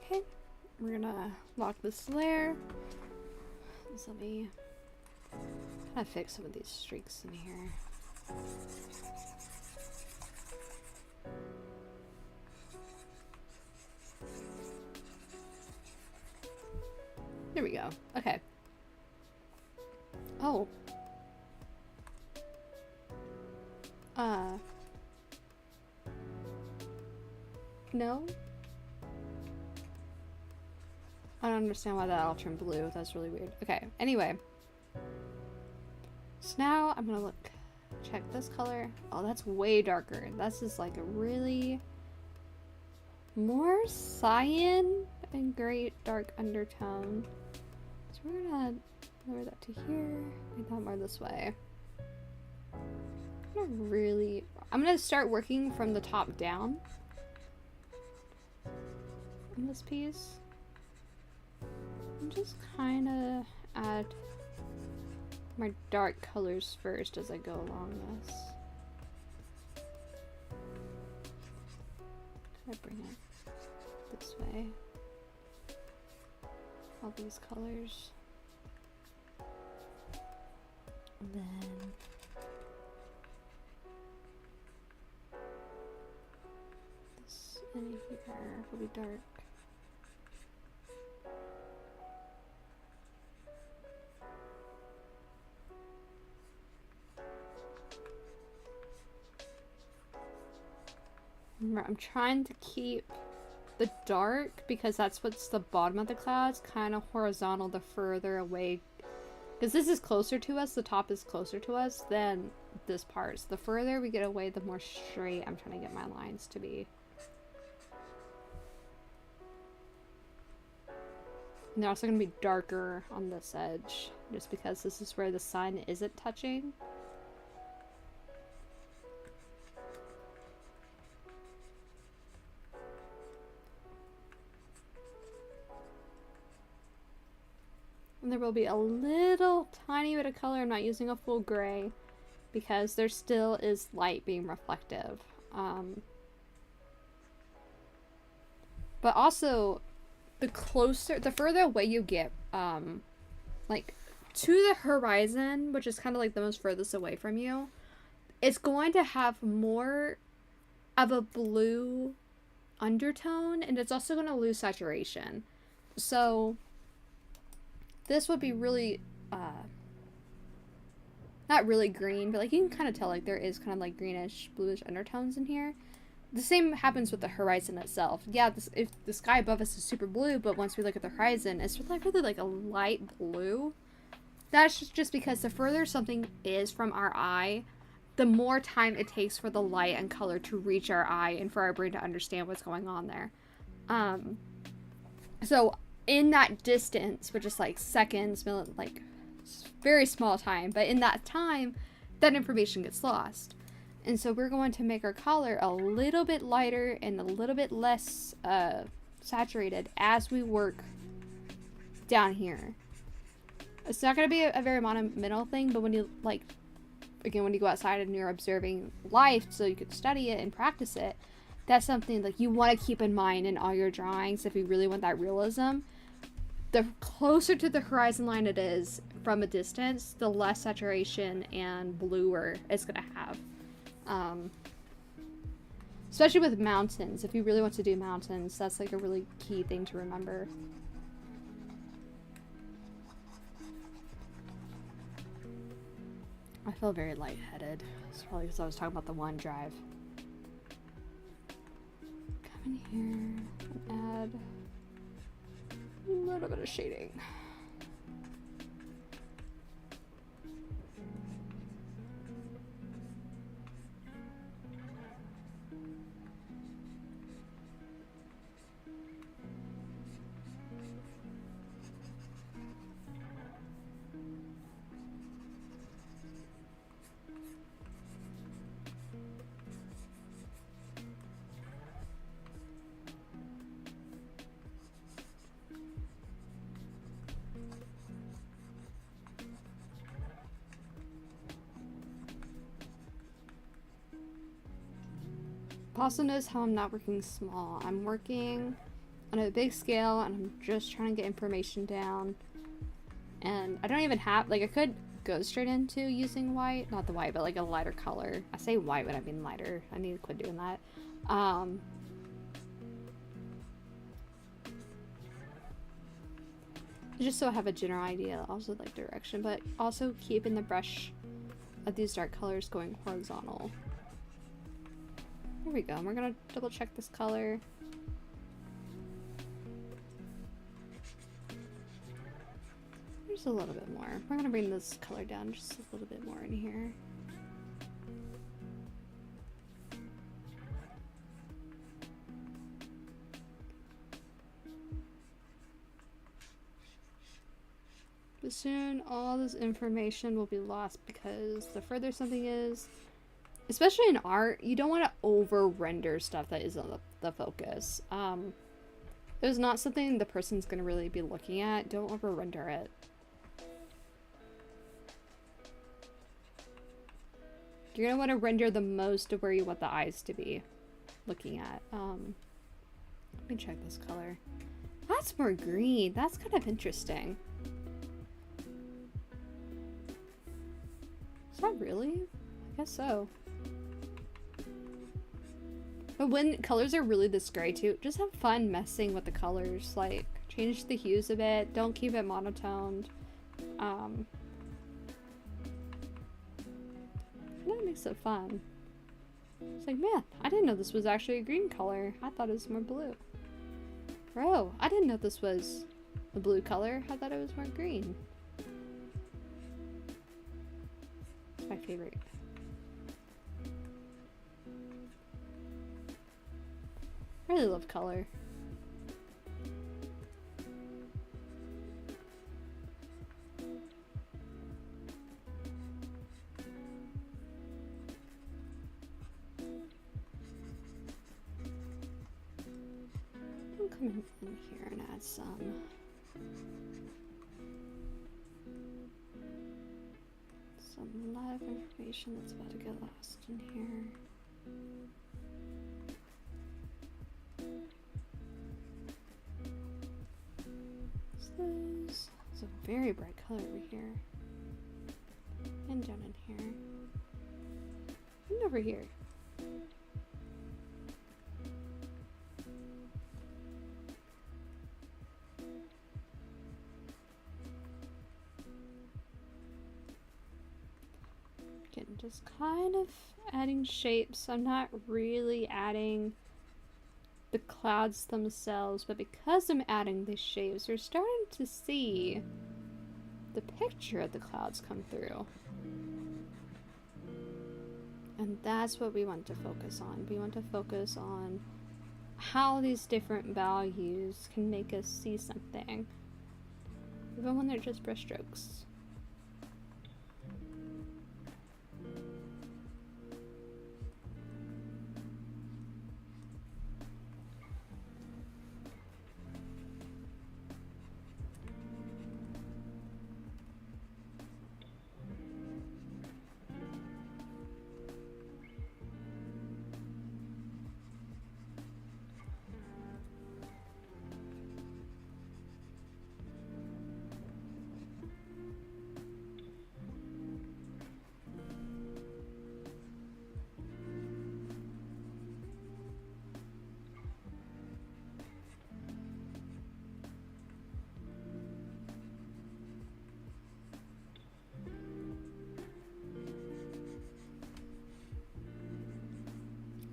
Okay, we're gonna lock this layer. So let me kind of fix some of these streaks in here. There we go. Okay. Oh. No? I don't understand why that all turned blue. That's really weird. Okay, anyway. So now I'm gonna check this color. Oh, that's way darker. This is like a really more cyan and great dark undertone. So we're gonna lower that to here. Make that more this way. I'm gonna start working from the top down on this piece. And just kind of add my dark colors first as I go along this. Kind of bring it this way. All these colors. And then this in here will be dark. Remember, I'm trying to keep the dark because that's what's the bottom of the clouds, kind of horizontal the further away. Because this is closer to us, the top is closer to us than this part. So the further we get away, the more straight I'm trying to get my lines to be. And they're also going to be darker on this edge, just because this is where the sun isn't touching. And there will be a little tiny bit of color. I'm not using a full gray because there still is light being reflective. But also, the further away you get, like to the horizon, which is kind of like the most furthest away from you, it's going to have more of a blue undertone, and it's also going to lose saturation. So this would be really, not really green, but like you can kind of tell like there is kind of like greenish, bluish undertones in here. the same happens with the horizon itself. Yeah, if the sky above us is super blue, but once we look at the horizon, it's really like a light blue. That's just because the further something is from our eye, the more time it takes for the light and color to reach our eye and for our brain to understand what's going on there. So in that distance, which is like seconds, like very small time, but in that time, that information gets lost. And so we're going to make our color a little bit lighter and a little bit less saturated as we work down here. It's not going to be a very monumental thing, but when you, like, again, when you go outside and you're observing life so you could study it and practice it, that's something like you want to keep in mind in all your drawings if you really want that realism. The closer to the horizon line it is from a distance, the less saturation and bluer it's going to have. Especially with mountains. If you really want to do mountains, that's like a really key thing to remember. I feel very lightheaded. It's probably because I was talking about the OneDrive. Come in here and add a little bit of shading. Also notice how I'm not working small. I'm working on a big scale and I'm just trying to get information down. And I don't even have, like, I could go straight into using white, not the white, but like a lighter color. I say white when I mean lighter. I need to quit doing that. Just so I have a general idea, also like direction, but also keeping the brush of these dark colors going horizontal. There we go. We're gonna double check this color. There's a little bit more. We're gonna bring this color down just a little bit more in here. But soon all this information will be lost because the further something is, especially in art, you don't want to over render stuff that isn't the focus. There's not something the person's going to really be looking at. Don't over render it. You're going to want to render the most of where you want the eyes to be looking at. Let me check this color. That's more green. That's kind of interesting. Is that really? I guess so. But when colors are really this gray too, just have fun messing with the colors. Like, change the hues a bit. Don't keep it monotoned. That makes it fun. It's like, man, I didn't know this was actually a green color. I thought it was more blue. Bro, I didn't know this was a blue color. I thought it was more green. It's my favorite. I really love color. I'll come in here and add some live information that's about to get lost in here. It's a very bright color over here. And down in here. And over here. Getting just kind of adding shapes. I'm not really adding the clouds themselves, but because I'm adding these shapes, we're starting to see the picture of the clouds come through. And that's what we want to focus on. We want to focus on how these different values can make us see something, even when they're just brush strokes.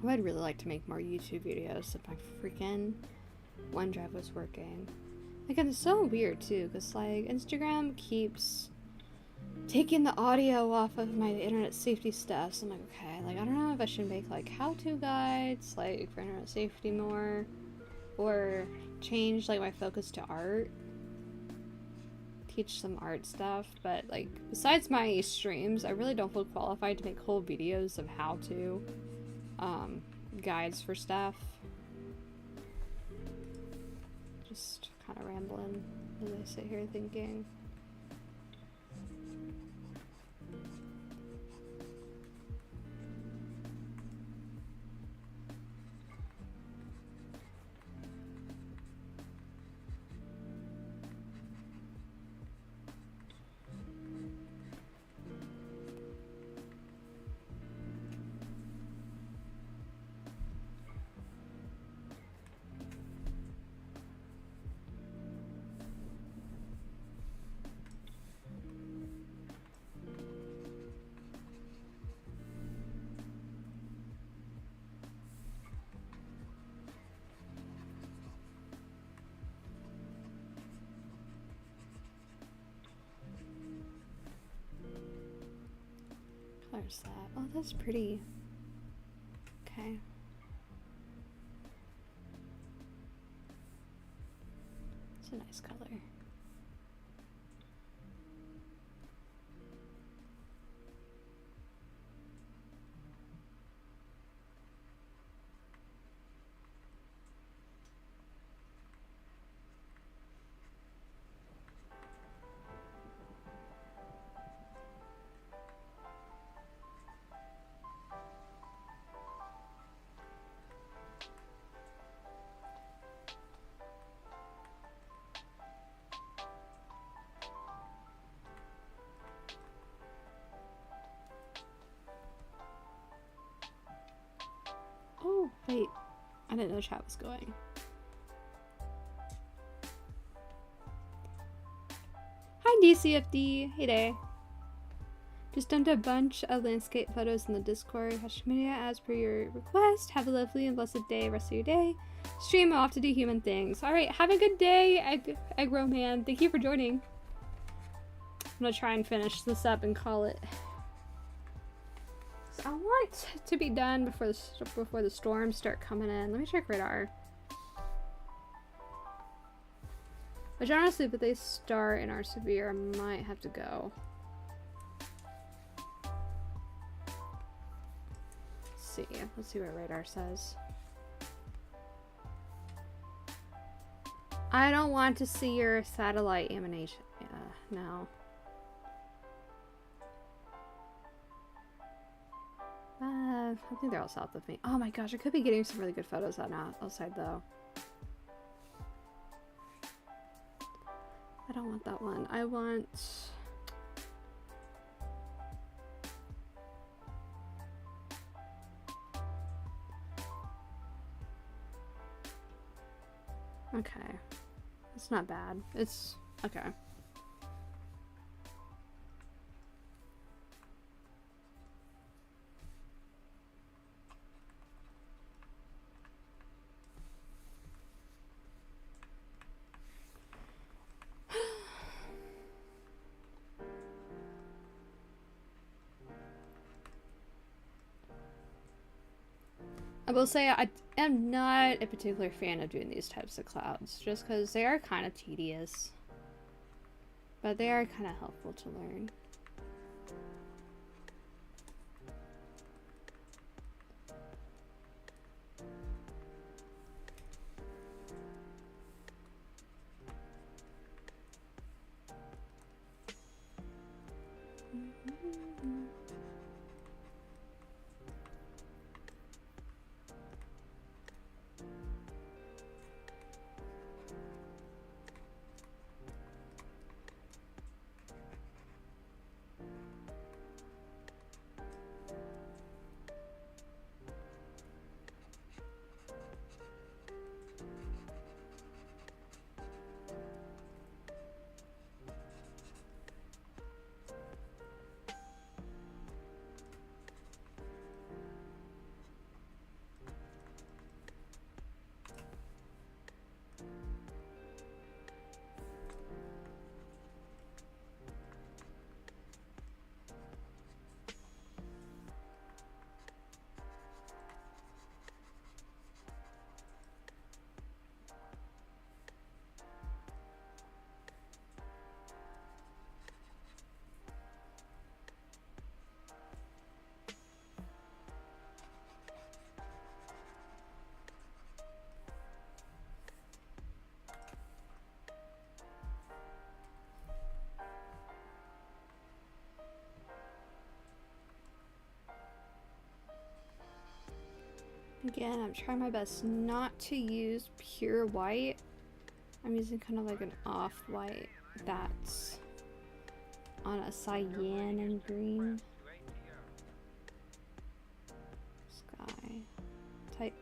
I would really like to make more YouTube videos if my freaking OneDrive was working. Like, it's so weird too, because like Instagram keeps taking the audio off of my internet safety stuff. So I'm like, okay, like I don't know if I should make like how-to guides like for internet safety more, or change like my focus to art. Teach some art stuff, but like besides my streams, I really don't feel qualified to make whole videos of how-to guides for stuff. Just kind of rambling as I sit here thinking. Color's that? Oh, that's pretty. Okay. It's a nice color. Oh, wait. I didn't know chat was going. Hi, DCFD. Hey there. Just dumped a bunch of landscape photos in the Discord. Hashtag media as per your request. Have a lovely and blessed day, rest of your day. Stream off to do human things. Alright, have a good day, Egg Man. Thank you for joining. I'm gonna try and finish this up and call it. I want to be done before the storms start coming in. Let me check radar. Which honestly, but they start and are severe, I might have to go. Let's see what radar says. I don't want to see your satellite emanation. No. I think they're all south of me. Oh my gosh, I could be getting some really good photos outside though. I don't want that one. I want... Okay. It's not bad. It's... okay. will say I am not a particular fan of doing these types of clouds, just because they are kind of tedious. But they are kind of helpful to learn. Again, I'm trying my best not to use pure white. I'm using kind of like an off-white that's on a cyan and green sky type.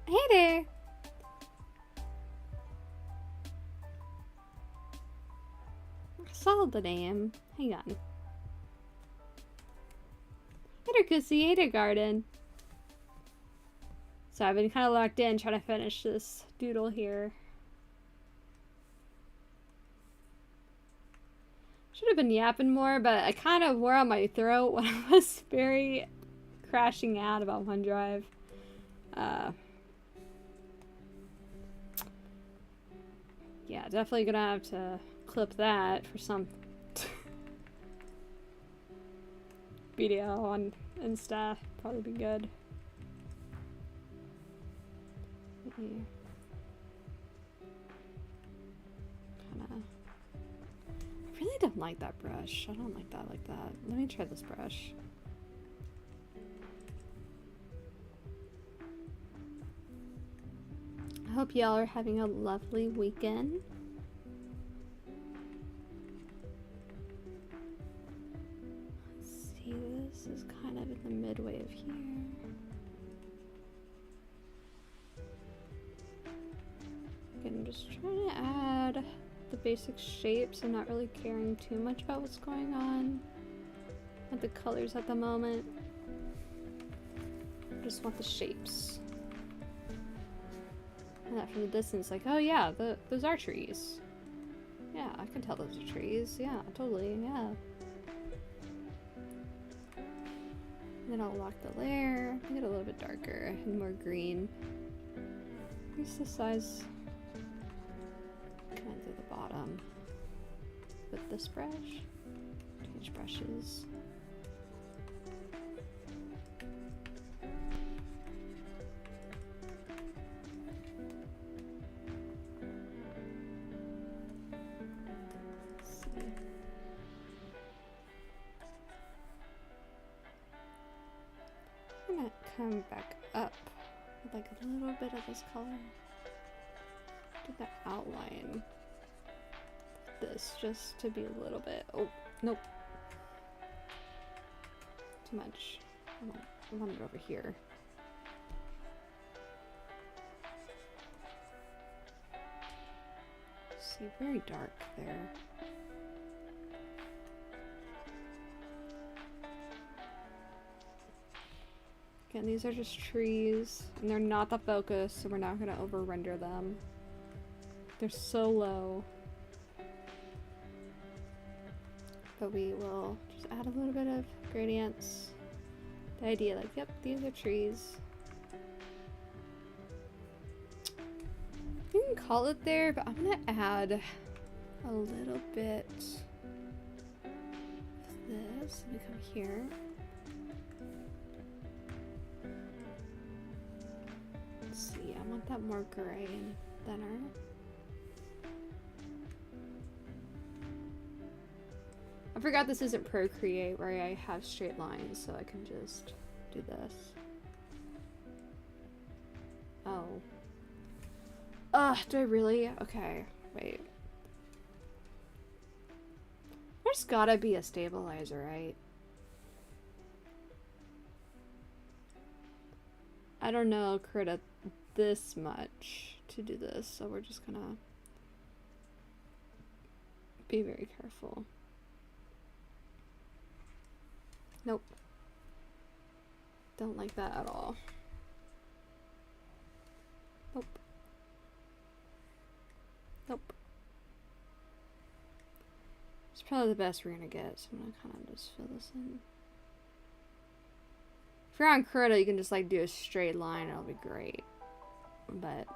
Hey there! I saw the name. Hang on. Hey there, Kussy. Hey there, Garden. So I've been kind of locked in trying to finish this doodle here. Should have been yapping more, but I kind of wore out my throat when I was very crashing out about OneDrive. Yeah, definitely gonna have to clip that for some video on Insta. Probably be good. Kinda. I really don't like that brush. I don't like that like that. Let me try this brush. I hope y'all are having a lovely weekend. Let's see, this is kind of in the midway of here. Again, I'm just trying to add the basic shapes. I'm not really caring too much about what's going on with the colors at the moment. I just want the shapes. And that from the distance, like, oh yeah, those are trees. Yeah, I can tell those are trees. Yeah, totally, yeah. And then I'll lock the layer, make it a little bit darker and more green. Increase the size kind of to the bottom with this brush. Change brushes. I'm gonna come back up with like a little bit of this color. Do the outline of this just to be a little bit. Oh, nope. Too much. I want it over here. See, very dark there. Again, these are just trees, and they're not the focus, so we're not going to over-render them. They're so low. But we will just add a little bit of gradients. The idea, like, yep, these are trees. You can call it there, but I'm going to add a little bit of this. Let me come here. See, I want that more gray and thinner. I forgot this isn't Procreate where I have straight lines, so I can just do this. Oh. Ugh, do I really? Okay, wait. There's gotta be a stabilizer, right? I don't know, Krita, this much to do this, so we're just gonna be very careful. Nope. Don't like that at all. Nope. Nope. It's probably the best we're gonna get, so I'm gonna kind of just fill this in. If you're on Krita, you can just like do a straight line, it'll be great. But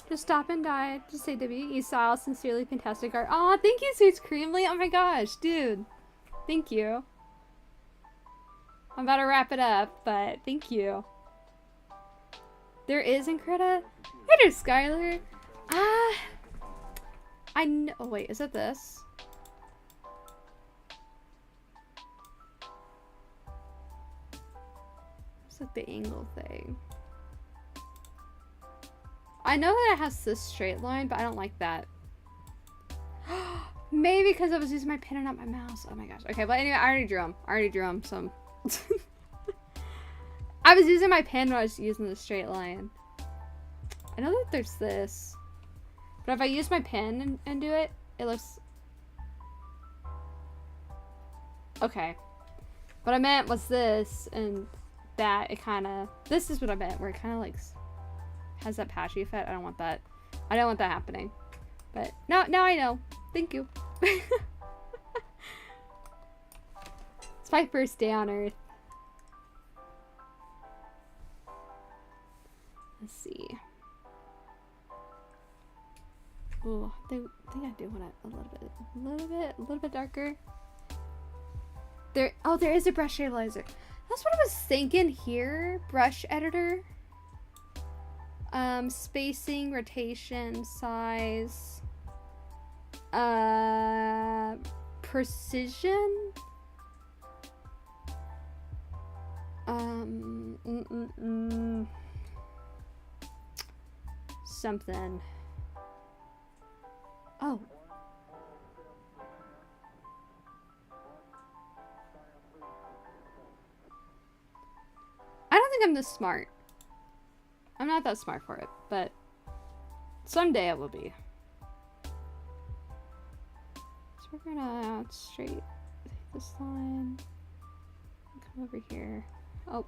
just stop and die. Just say WE style, sincerely fantastic art. Aw, thank you, Sweets Creamly. Oh my gosh, dude. Thank you. I'm about to wrap it up, but thank you. There is in Krita? Hey there, Skylar. I know. Oh wait, is it this? It's like the angle thing. I know that it has this straight line, but I don't like that. Maybe because I was using my pen and not my mouse. Oh my gosh. Okay, but anyway, I already drew them, so I was using my pen when I was using the straight line. I know that there's this, but if I use my pen and do it, it looks okay. What I meant was this and that. It kind of, this is what I meant, where it kind of like has that patchy effect. I don't want that. I don't want that happening. But now I know. Thank you. It's my first day on Earth. Let's see. Oh, I think I do want it a little bit darker. There is a brush stabilizer. That's what I was thinking here. Brush editor. Spacing, rotation, size. Precision. Something. Oh. I don't think I'm this smart. I'm not that smart for it, but someday I will be. So we're gonna straight this line. Come over here. Oh.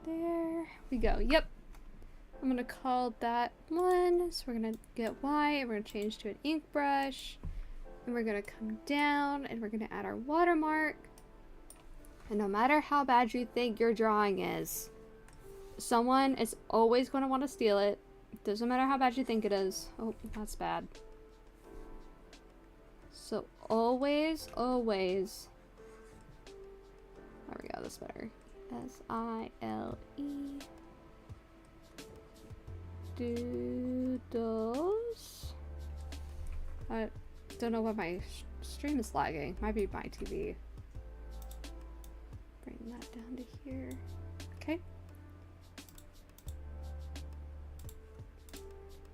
There we go. Yep. I'm gonna call that one. So we're gonna get white and we're gonna change to an ink brush. And we're gonna come down and we're gonna add our watermark. And no matter how bad you think your drawing is, someone is always gonna want to steal it. Doesn't matter how bad you think it is. Oh, that's bad. So always, always. There we go, that's better. S-I-L-E. Doodles. I don't know why my stream is lagging. Might be my TV. Bring that down to here. Okay.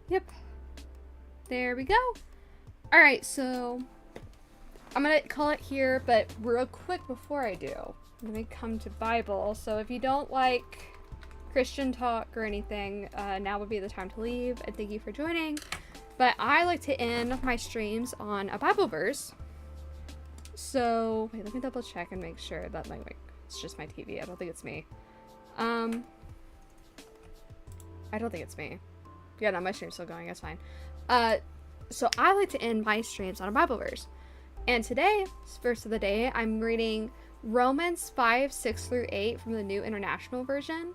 Yep. There we go. Alright, so I'm gonna call it here, but real quick before I do, I'm gonna come to Bible. So if you don't like Christian talk or anything, now would be the time to leave, and thank you for joining. But I like to end my streams on a Bible verse. So wait, let me double check and make sure that it's just my TV. I don't think it's me. I don't think it's me. Yeah, no, my stream's still going. That's fine. So I like to end my streams on a Bible verse. And today's verse of the day, I'm reading Romans 5:6-8 from the New International Version.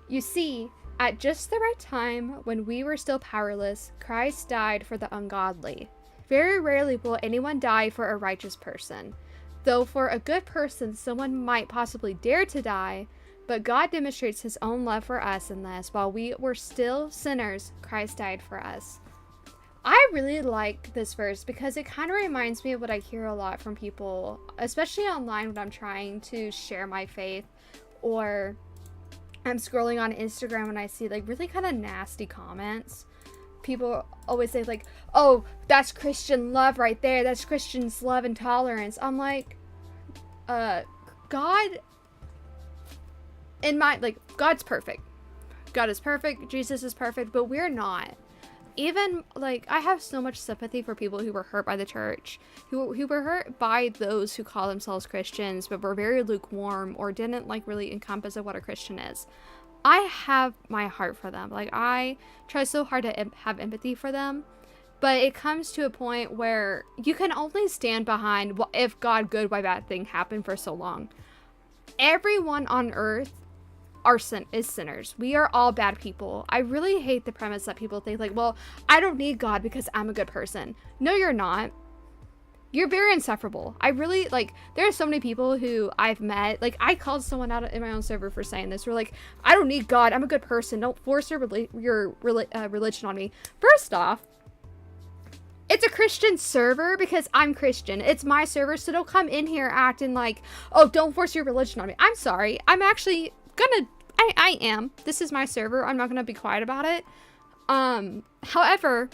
You see, at just the right time, when we were still powerless, Christ died for the ungodly. Very rarely will anyone die for a righteous person. Though for a good person, someone might possibly dare to die, but God demonstrates his own love for us in this. While we were still sinners, Christ died for us. I really like this verse because it kind of reminds me of what I hear a lot from people, especially online when I'm trying to share my faith, or I'm scrolling on Instagram and I see like really kind of nasty comments. People always say like, oh, that's Christian love right there. That's Christian's love and tolerance. I'm like, God, God's perfect. God is perfect. Jesus is perfect, but we're not. Even like, I have so much sympathy for people who were hurt by the church, who were hurt by those who call themselves Christians, but were very lukewarm or didn't like really encompass of what a Christian is. I have my heart for them. Like, I try so hard to have empathy for them, but it comes to a point where you can only stand behind what if God good, why bad thing happened for so long. Everyone on earth is sinners. We are all bad people. I really hate the premise that people think like, well, I don't need God because I'm a good person. No, you're not. You're very insufferable. I really like, there are so many people who I've met, like I called someone out in my own server for saying this. We're like, I don't need God. I'm a good person. Don't force your religion on me. First off, it's a Christian server because I'm Christian. It's my server, so don't come in here acting like, oh, don't force your religion on me. I'm sorry. I'm actually I am. This is my server. I'm not gonna be quiet about it. However,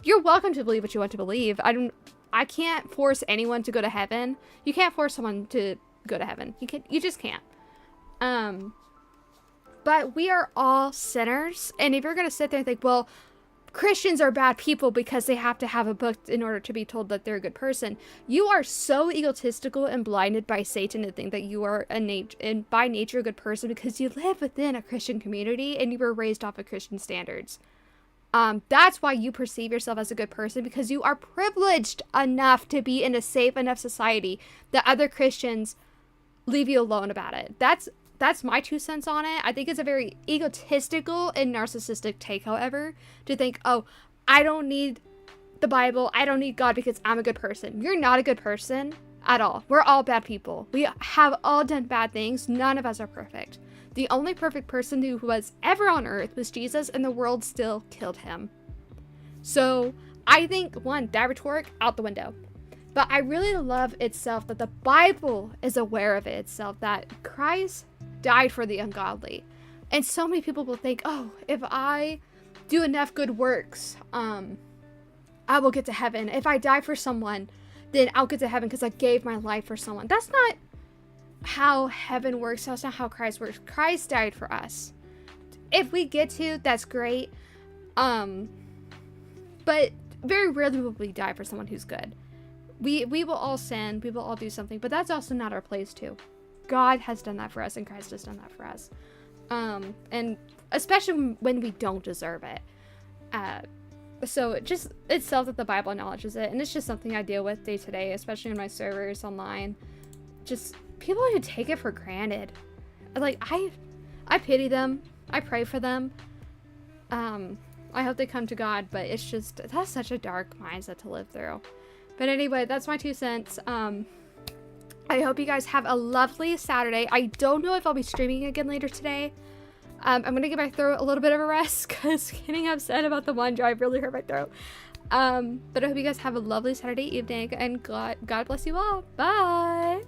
you're welcome to believe what you want to believe. I can't force anyone to go to heaven. You can't force someone to go to heaven. You just can't. But we are all sinners. And if you're going to sit there and think, well, Christians are bad people because they have to have a book in order to be told that they're a good person, you are so egotistical and blinded by Satan to think that you are by nature a good person because you live within a Christian community and you were raised off of Christian standards. That's why you perceive yourself as a good person, because you are privileged enough to be in a safe enough society that other Christians leave you alone about it. That's my 2 cents on it. I think it's a very egotistical and narcissistic take, however, to think, oh, I don't need the Bible, I don't need God because I'm a good person. You're not a good person at all. We're all bad people. We have all done bad things. None of us are perfect. The only perfect person who was ever on earth was Jesus, and the world still killed him. So I think, one, that rhetoric, out the window. But I really love itself that the Bible is aware of it itself, that Christ died for the ungodly. And so many people will think, oh, if I do enough good works, I will get to heaven. If I die for someone, then I'll get to heaven because I gave my life for someone. That's not how heaven works. That's not how Christ works. Christ died for us. If we get to, that's great. But very rarely will we die for someone who's good. We will all sin. We will all do something. But that's also not our place to. God has done that for us, and Christ has done that for us. And especially when we don't deserve it. So it just itself that the Bible acknowledges it, and it's just something I deal with day to day, especially in my servers online. Just people who take it for granted. Like, I pity them. I pray for them. I hope they come to God, but it's just, that's such a dark mindset to live through. But anyway, that's my 2 cents. I hope you guys have a lovely Saturday. I don't know if I'll be streaming again later today. I'm going to give my throat a little bit of a rest because getting upset about the OneDrive really hurt my throat. But I hope you guys have a lovely Saturday evening, and God bless you all. Bye!